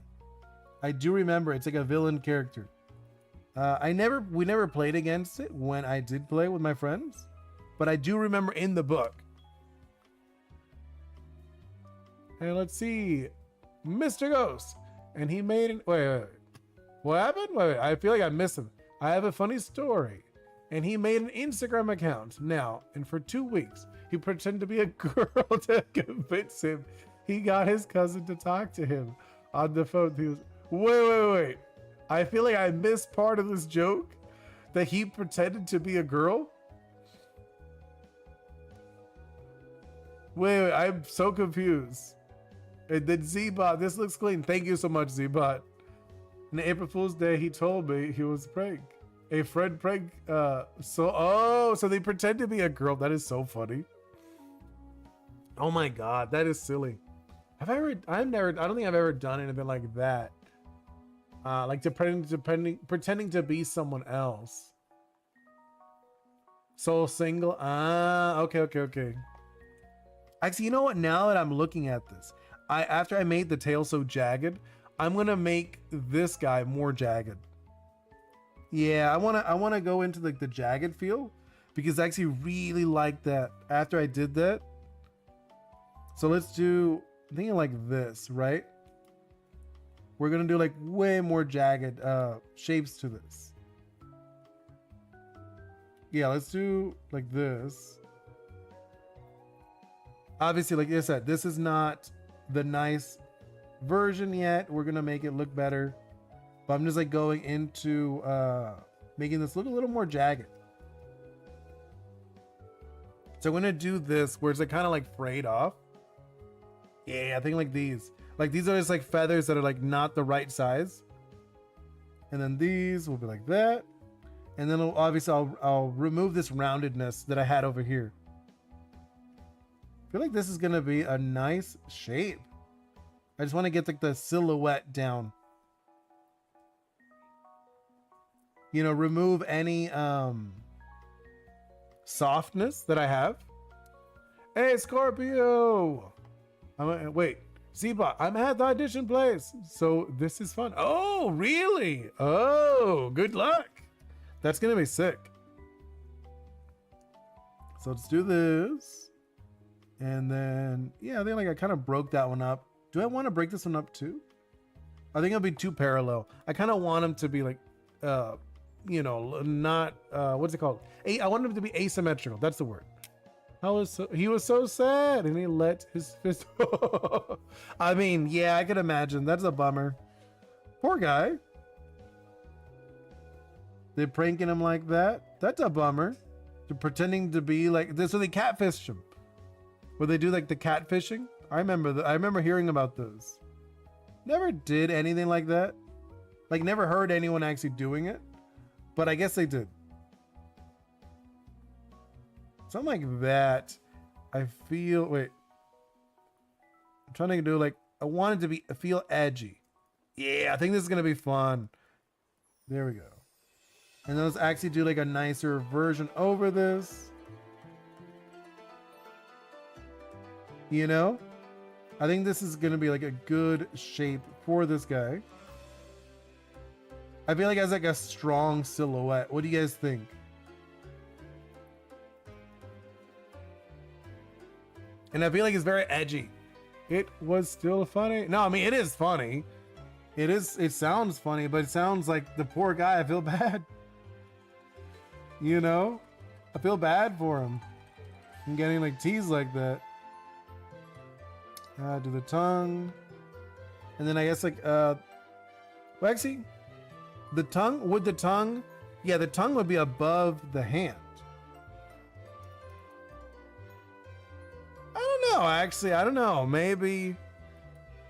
I do remember it's like a villain character. We never played against it when I did play with my friends, but I do remember in the book. And let's see, Mr. Ghost, and he made an, wait, what happened? Wait, I feel like I missed him. I have a funny story. And he made an Instagram account now, and for 2 weeks, he pretended to be a girl to convince him. He got his cousin to talk to him on the phone. He was, wait. I feel like I missed part of this joke, that he pretended to be a girl. Wait, I'm so confused. And then Z-Bot, this looks clean. Thank you so much, Z-Bot. On April Fool's Day, he told me he was a prank. A friend prank. So they pretend to be a girl. That is so funny. Oh my god, that is silly. I don't think I've ever done anything like that. Like pretending to be someone else. So single. Okay. Actually, you know what? Now that I'm looking at this, after I made the tail so jagged, I'm gonna make this guy more jagged. Yeah, I wanna go into like the jagged feel, because I actually really like that after I did that. So let's do, I'm thinking like this, right? We're gonna do like way more jagged shapes to this. Yeah, let's do like this. Obviously, like I said, this is not the nice version yet. We're gonna make it look better. But I'm just like going into making this look a little more jagged. So I'm gonna do this where it's like kind of like frayed off. Yeah, I think like these. Like these are just like feathers that are like not the right size. And then these will be like that. And then obviously I'll remove this roundedness that I had over here. I feel like this is gonna be a nice shape. I just want to get like the silhouette down. You know, remove any softness that I have. Hey, Scorpio! Wait, Z-Bot, I'm at the audition place, so this is fun. Oh, really? Oh, good luck. That's gonna be sick. So let's do this. And then, yeah, I think like I kind of broke that one up. Do I want to break this one up too? I think it'll be too parallel. I kind of want them to be like, you know, not, what's it called? I want them to be asymmetrical. That's the word. He was so sad and he let his fist. I mean, yeah, I can imagine. That's a bummer. Poor guy. They're pranking him like that. That's a bummer. They're pretending to be like this. So they catfish him. Where they do like the catfishing. I remember hearing about those. Never did anything like that. Like never heard anyone actually doing it. But I guess they did. Something like that. I feel, wait. I'm trying to do like, I want it to feel edgy. Yeah, I think this is going to be fun. There we go. And let's actually do like a nicer version over this. You know? I think this is going to be like a good shape for this guy. I feel like it has like a strong silhouette. What do you guys think? And I feel like it's very edgy. It was still funny. No, I mean, it is funny. It sounds funny, but it sounds like the poor guy. I feel bad. You know? I feel bad for him. I'm getting like teased like that. Do the tongue. And then I guess like, well, actually, the tongue, yeah, the tongue would be above the hand. I don't know, actually, I don't know. Maybe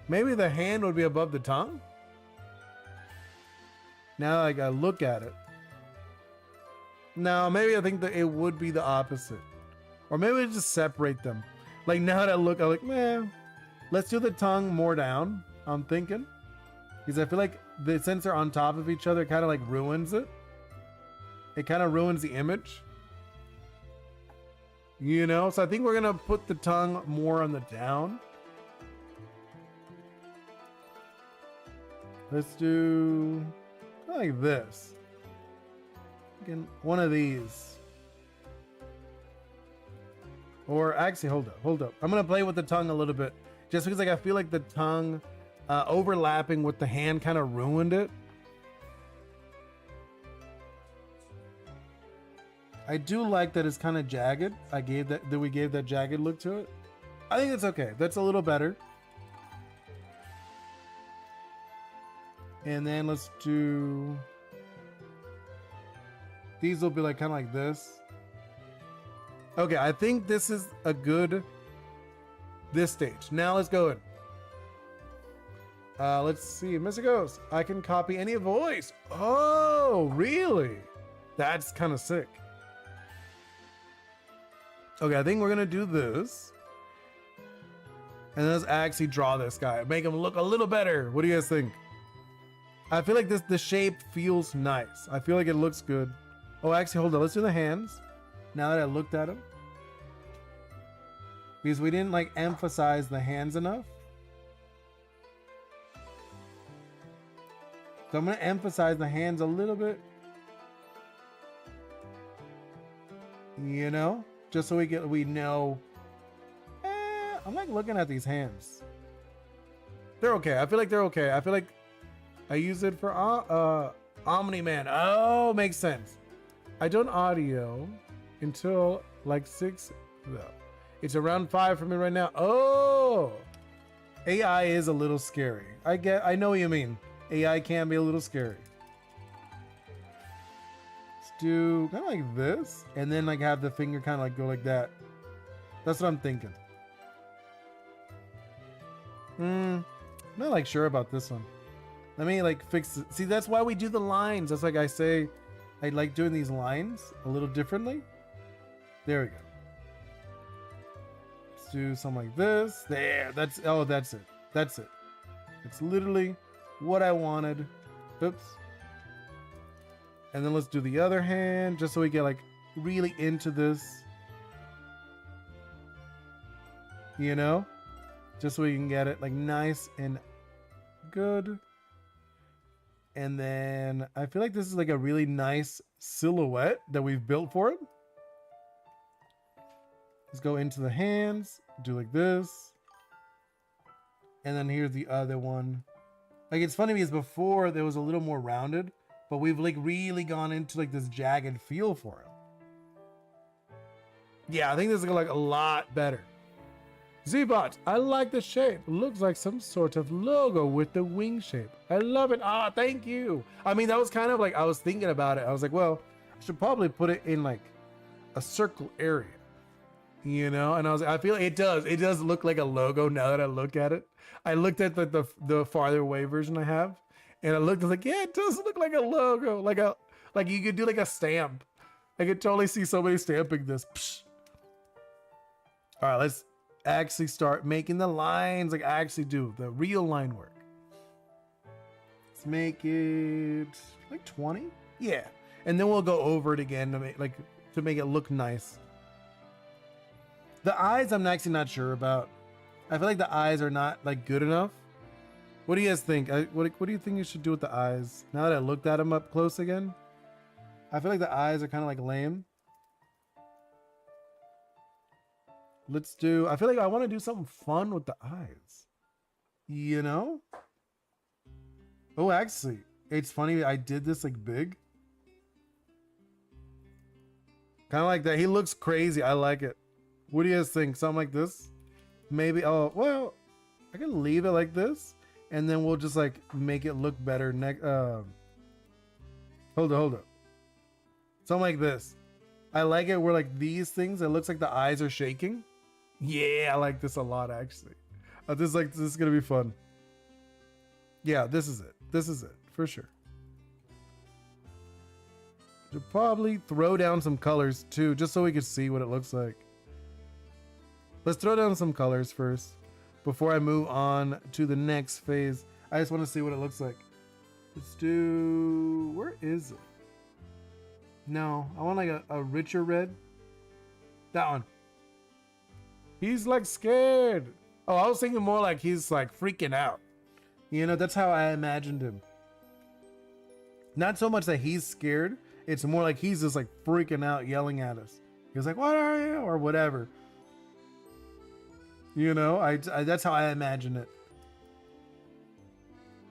the hand would be above the tongue. Now I gotta look at it. No, maybe I think that it would be the opposite. Or maybe we just separate them. Like now that I look, I'm like, man, let's do the tongue more down, I'm thinking. Because I feel like since they're on top of each other, it kind of like ruins it. It kind of ruins the image. You know? So I think we're going to put the tongue more on the down. Let's do like this. Again, one of these. Or actually, hold up. I'm going to play with the tongue a little bit. Just because like I feel like the tongue overlapping with the hand kind of ruined it. I do like that it's kind of jagged. We gave that jagged look to it. I think it's okay. That's a little better. And then let's do, these will be like kind of like this. Okay, I think this is a good, this stage. Now let's go in. Let's see, Mr. Ghost, I can copy any voice. Oh, really? That's kind of sick. Okay, I think we're gonna do this. And let's actually draw this guy. Make him look a little better. What do you guys think? I feel like the shape feels nice. I feel like it looks good. Oh, actually, hold on. Let's do the hands. Now that I looked at him. Because we didn't like emphasize the hands enough. So I'm gonna emphasize the hands a little bit. You know? Just so we know. I'm like looking at these hands. They're okay. I feel like they're okay. I feel like I use it for Omni Man. Oh, makes sense. I don't audio until like 6. No. It's around 5 for me right now. Oh, AI is a little scary. I know what you mean. AI can be a little scary. Let's do kind of like this, and then like have the finger kind of like go like that. That's what I'm thinking. Not like sure about this one. Let me like fix it. See, that's why we do the lines. That's like I say, I like doing these lines a little differently. There we go. Let's do something like this. There, that's it. That's it. It's literally what I wanted. Oops. And then let's do the other hand, just so we get like really into this. You know? Just so we can get it like nice and good. And then I feel like this is like a really nice silhouette that we've built for it. Let's go into the hands, do like this. And then here's the other one. Like it's funny because before there was a little more rounded, but we've like really gone into like this jagged feel for it. Yeah, I think this is gonna look a lot better. Z-Bot, I like the shape. Looks like some sort of logo with the wing shape. I love it. Ah, thank you. I mean, that was kind of like, I was thinking about it. I was like, well, I should probably put it in like a circle area, you know? And I feel like it does look like a logo now that I look at it. I looked at the farther away version I have, and I looked, I was like, yeah, it does look like a logo. Like you could do like a stamp. I could totally see somebody stamping this. Psh. All right, let's actually start making the lines, like actually do the real line work. Let's make it like 20. Yeah. And then we'll go over it again to make it look nice. The eyes, I'm actually not sure about. I feel like the eyes are not like good enough. What do you guys think? What do you think you should do with the eyes? Now that I looked at them up close again, I feel like the eyes are kind of like lame. Let's do, I feel like I want to do something fun with the eyes. You know? Oh, actually, it's funny. I did this like big. Kind of like that. He looks crazy. I like it. What do you guys think? Something like this? Maybe, oh, well, I can leave it like this. And then we'll just like make it look better next. Hold up. Something like this. I like it where like these things, it looks like the eyes are shaking. Yeah, I like this a lot actually. This is gonna be fun. Yeah, this is it. This is it for sure. Should probably throw down some colors too, just so we can see what it looks like. Let's throw down some colors first before I move on to the next phase. I just want to see what it looks like. Let's do, where is it? No, I want like a richer red. That one. He's like scared. Oh, I was thinking more like he's like freaking out. You know, that's how I imagined him. Not so much that he's scared. It's more like he's just like freaking out, yelling at us. He's like, "What are you?" or whatever. You know, I that's how I imagine it.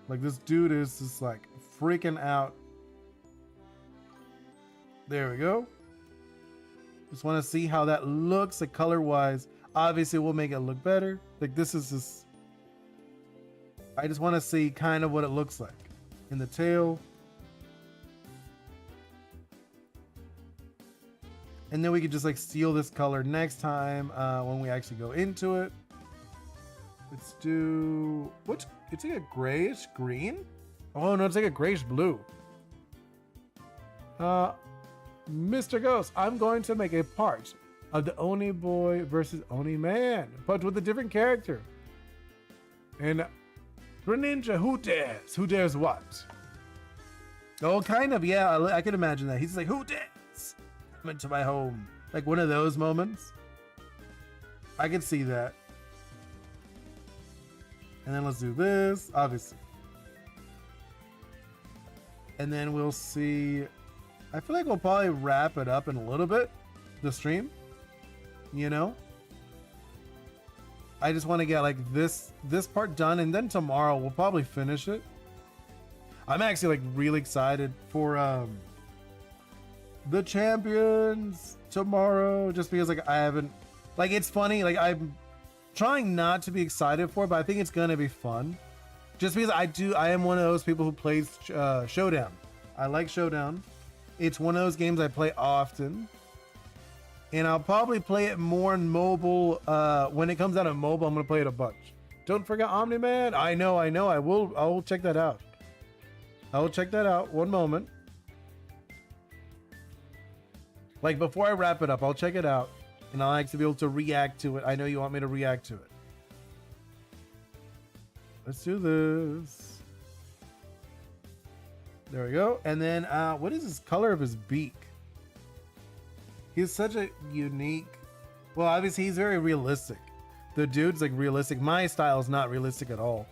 Like this dude is just like freaking out. There we go. Just want to see how that looks like color-wise. Obviously, we'll make it look better. Like this is just, I just want to see kind of what it looks like in the tail. And then we can just like steal this color next time when we actually go into it. Let's do, what? It's like a grayish green? Oh no, it's like a grayish blue. Mr. Ghost, I'm going to make a part of the Oni Boi versus Oni Man, but with a different character. And Greninja, who dares? Who dares what? Oh, kind of, yeah, I can imagine that. He's like, who dares come into my home? Like one of those moments. I can see that. And then let's do this, obviously. And then we'll see, I feel like we'll probably wrap it up in a little bit, the stream. You know, I just want to get like this part done, and then tomorrow we'll probably finish it. I'm actually like really excited for the champions tomorrow, just because like I haven't, like, it's funny, like I'm trying not to be excited for it, but I think it's gonna be fun, just because I am one of those people who plays Showdown. I like Showdown. It's one of those games I play often. And I'll probably play it more in mobile. When it comes out on mobile, I'm going to play it a bunch. Don't forget Omni-Man. I know. I will check that out. I will check that out. One moment. Like before I wrap it up, I'll check it out. And I'll actually be able to react to it. I know you want me to react to it. Let's do this. There we go. And then what is this color of his beak? He's such a unique, well, obviously he's very realistic. The dude's like realistic. My style is not realistic at all.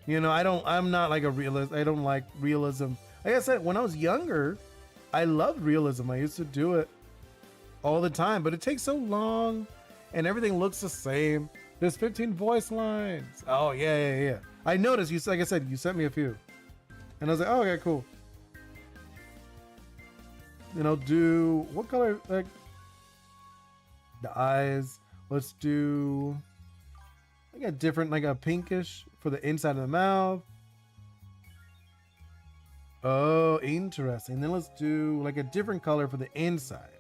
You know, I'm not like a realist. I don't like realism. Like I said, when I was younger, I loved realism. I used to do it all the time, but it takes so long and everything looks the same. There's 15 voice lines. Oh yeah. I noticed you, like I said, you sent me a few. And I was like, oh, okay, cool. And I'll do, what color, like, The eyes. Let's do like a different, like a pinkish for the inside of the mouth. Oh, interesting. Then let's do like a different color for the inside.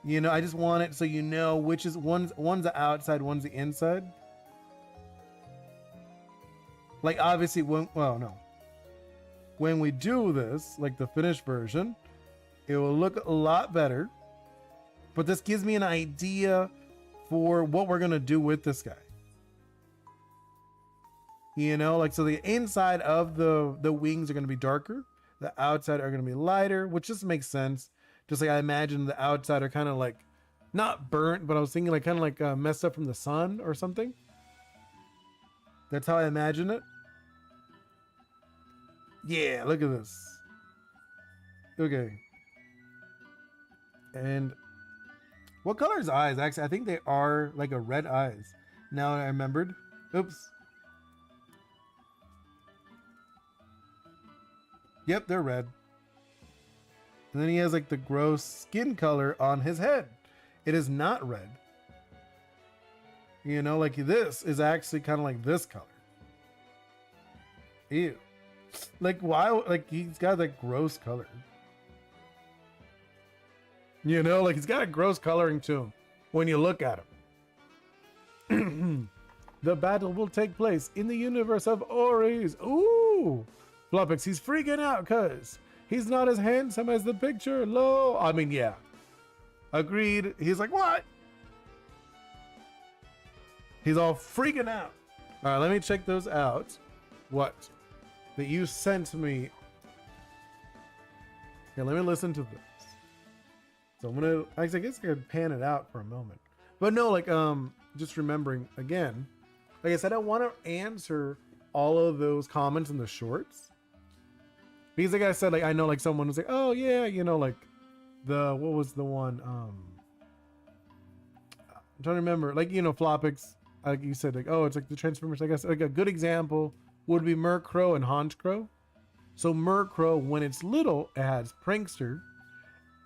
You know, I just want it so you know which is one's the outside, one's the inside. Like obviously when, well, no. When we do this, like the finished version, it will look a lot better. But this gives me an idea for what we're gonna do with this guy. You know, like so the inside of the wings are gonna be darker, the outside are gonna be lighter, which just makes sense. Just like I imagine the outside are kind of like not burnt, but I was thinking like kind of like messed up from the sun or something. That's how I imagine it. Yeah, look at this. Okay. And what color is eyes? Actually, I think they are like a red eyes. Now I remembered. Oops. Yep, they're red. And then he has like the gross skin color on his head. It is not red. You know, like this is actually kind of like this color. Ew. Like why, like he's got that gross color. You know, like he's got a gross coloring to him when you look at him. The battle will take place in the universe of Ori's. Ooh. Flopix, he's freaking out because he's not as handsome as the picture. Lo. I mean, yeah. Agreed. He's like, what? He's all freaking out. All right, let me check those out. What? That you sent me. Okay, let me listen to this. So I'm gonna, I guess I could pan it out for a moment. But no, like, just remembering again, like I said, I want to answer all of those comments in the shorts. Because like I said, like I know like someone was like, oh yeah, you know, like what was the one? I'm trying to remember, like, you know, Flopix, like you said, like, oh, it's like the Transformers. I guess like a good example would be Murkrow and Honchkrow. So Murkrow, when it's little, it has Prankster.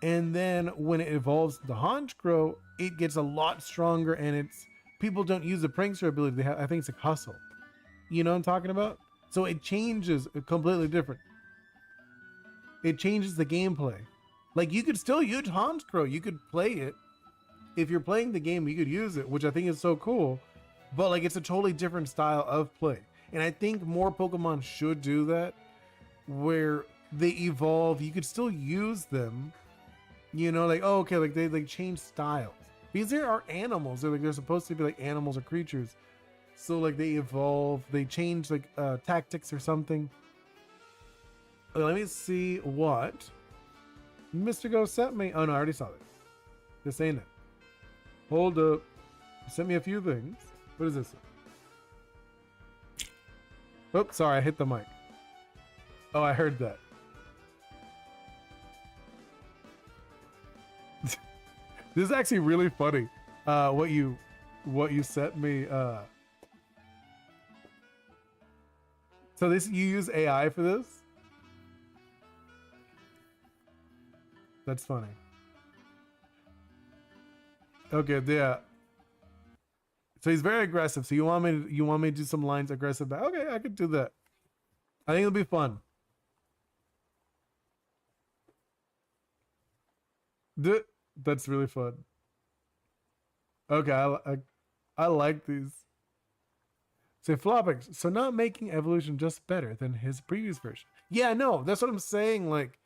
And then when it evolves to Honchkrow, it gets a lot stronger, and it's, people don't use the Prankster ability. They have, I think it's like Hustle. You know what I'm talking about? So it changes completely different. It changes the gameplay. Like you could still use Honchkrow. You could play it. If you're playing the game, you could use it, which I think is so cool. But like it's a totally different style of play. And I think more Pokemon should do that, where they evolve. You could still use them. You know, like, oh, okay, like they like change styles. Because there are animals. They're supposed to be like animals or creatures. So like they evolve, they change like tactics or something. Let me see what Mr. Go sent me. Oh no, I already saw this. This ain't it. Hold up. You sent me a few things. What is this? Oops, sorry, I hit the mic. Oh, I heard that. This is actually really funny. What you sent me. So this, you use AI for this? That's funny. Okay, yeah. So he's very aggressive. So you want me to do some lines aggressive back? Okay, I could do that. I think it'll be fun. That's really fun. Okay, I like these. Say Flopix, so not making evolution just better than his previous version. Yeah, no, that's what I'm saying. Like,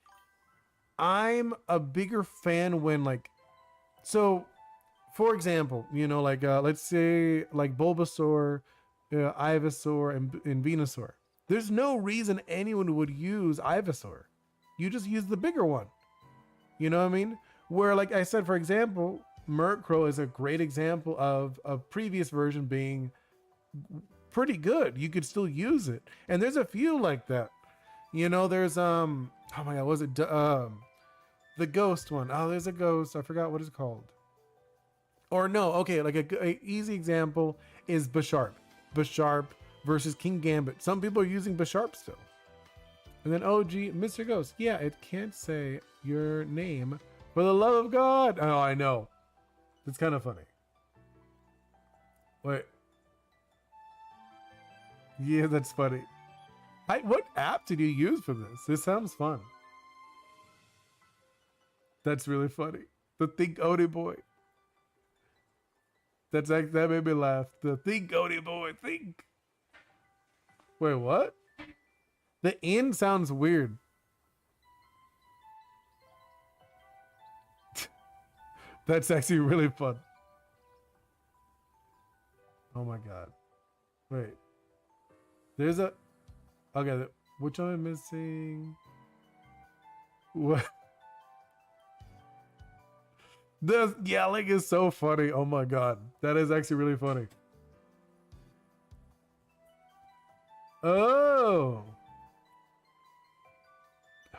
I'm a bigger fan when like, so for example, you know, like let's say like Bulbasaur, Ivysaur, and Venusaur. There's no reason anyone would use Ivysaur. You just use the bigger one. You know what I mean? Where, like I said, for example, Murkrow is a great example of a previous version being pretty good. You could still use it, and there's a few like that. You know, there's oh my god, what was it the ghost one? Oh, there's a ghost. I forgot what it's called. Or no, okay, like a easy example is Bisharp. Bisharp versus King Gambit. Some people are using Bisharp still. And then OG Mr. Ghost. Yeah, it can't say your name. For the love of God. Oh, I know. It's kind of funny. Wait. Yeah, that's funny. What app did you use for this? This sounds fun. That's really funny. The Think Oni Boi. That made me laugh. The Think Oni Boi. Think. Wait, what? The in sounds weird. That's actually really fun. Oh my god. Wait. There's a... Okay, which one am I missing? What? The yelling is so funny. Oh my god. That is actually really funny. Oh.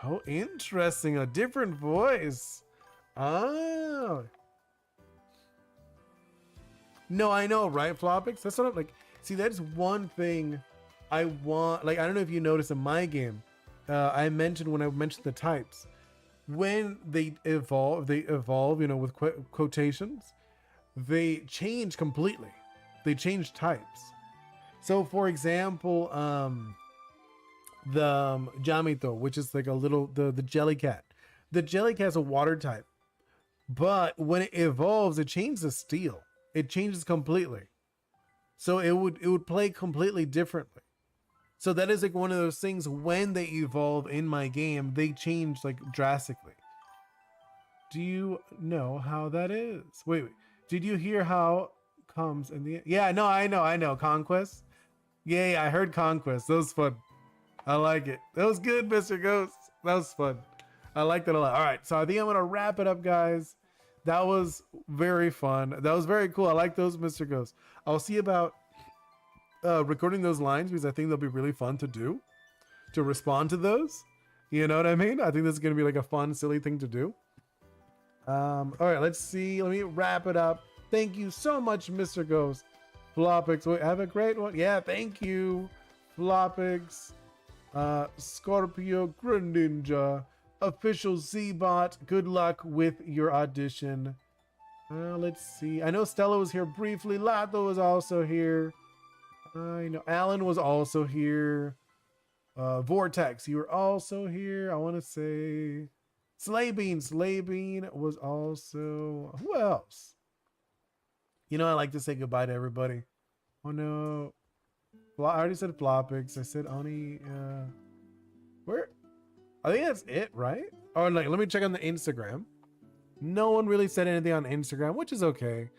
Oh, interesting. A different voice. Oh. No, I know, right, Flopix? That's what I'm like. See, that's one thing I want. Like, I don't know if you noticed in my game. I mentioned when I mentioned the types. When they evolve, you know, with quotations, they change completely. They change types. So, for example, the Jamito, which is like a little, the Jellycat. The Jellycat has a water type. But when it evolves, it changes to steel. It changes completely. So it would play completely differently. So that is like one of those things when they evolve in my game, they change like drastically. Do you know how that is? Wait. Did you hear how comes in the... Yeah, no, I know. Conquest. Yeah, I heard Conquest. That was fun. I like it. That was good, Mr. Ghost. That was fun. I like that a lot. All right, so I think I'm going to wrap it up, guys. That was very fun. That was very cool. I like those, Mr. Ghost. I'll see about recording those lines because I think they'll be really fun to do, to respond to those. You know what I mean? I think this is going to be like a fun, silly thing to do. All right, let's see. Let me wrap it up. Thank you so much, Mr. Ghost. Flopix, wait, have a great one. Yeah, thank you. Flopix, Scorpio, Greninja, Official Z-Bot. Good luck with your audition. Let's see. I know Stella was here briefly. Lato was also here. I know Alan was also here. Vortex, you were also here. I want to say Slaybean was also... Who else? You know, I like to say goodbye to everybody. Oh no. I already said Flopix. I said Oni. Where? I think that's it, right? Oh, like, let me check on the Instagram. No one really said anything on Instagram, which is okay.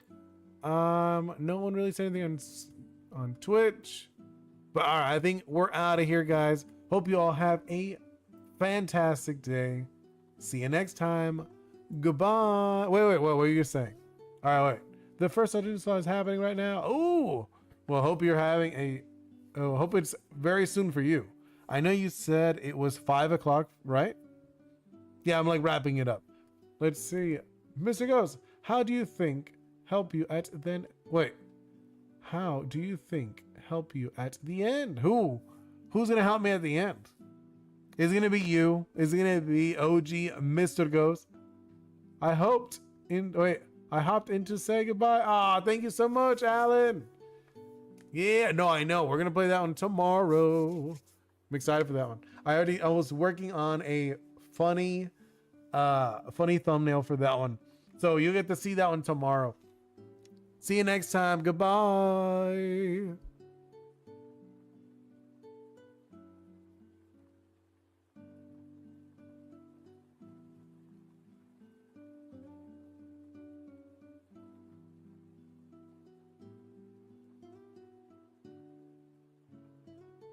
No one really said anything on Twitch. But all right, I think we're out of here, guys. Hope you all have a fantastic day. See you next time. Goodbye. Wait, what were you saying? All right, wait. The first audition slot is happening right now. Oh, well, hope you're having a... Oh, hope it's very soon for you. I know you said it was 5 o'clock, right? Yeah, I'm like wrapping it up. Let's see. Mr. Ghost, how do you think help you at then... Wait. How do you think help you at the end? Who's going to help me at the end? Is it going to be you? Is it going to be OG Mr. Ghost? I hopped in to say goodbye. Ah, thank you so much, Alan. Yeah, no, I know. We're going to play that one tomorrow. I'm excited for that one. I was working on a funny thumbnail for that one. So you get to see that one tomorrow. See you next time. Goodbye.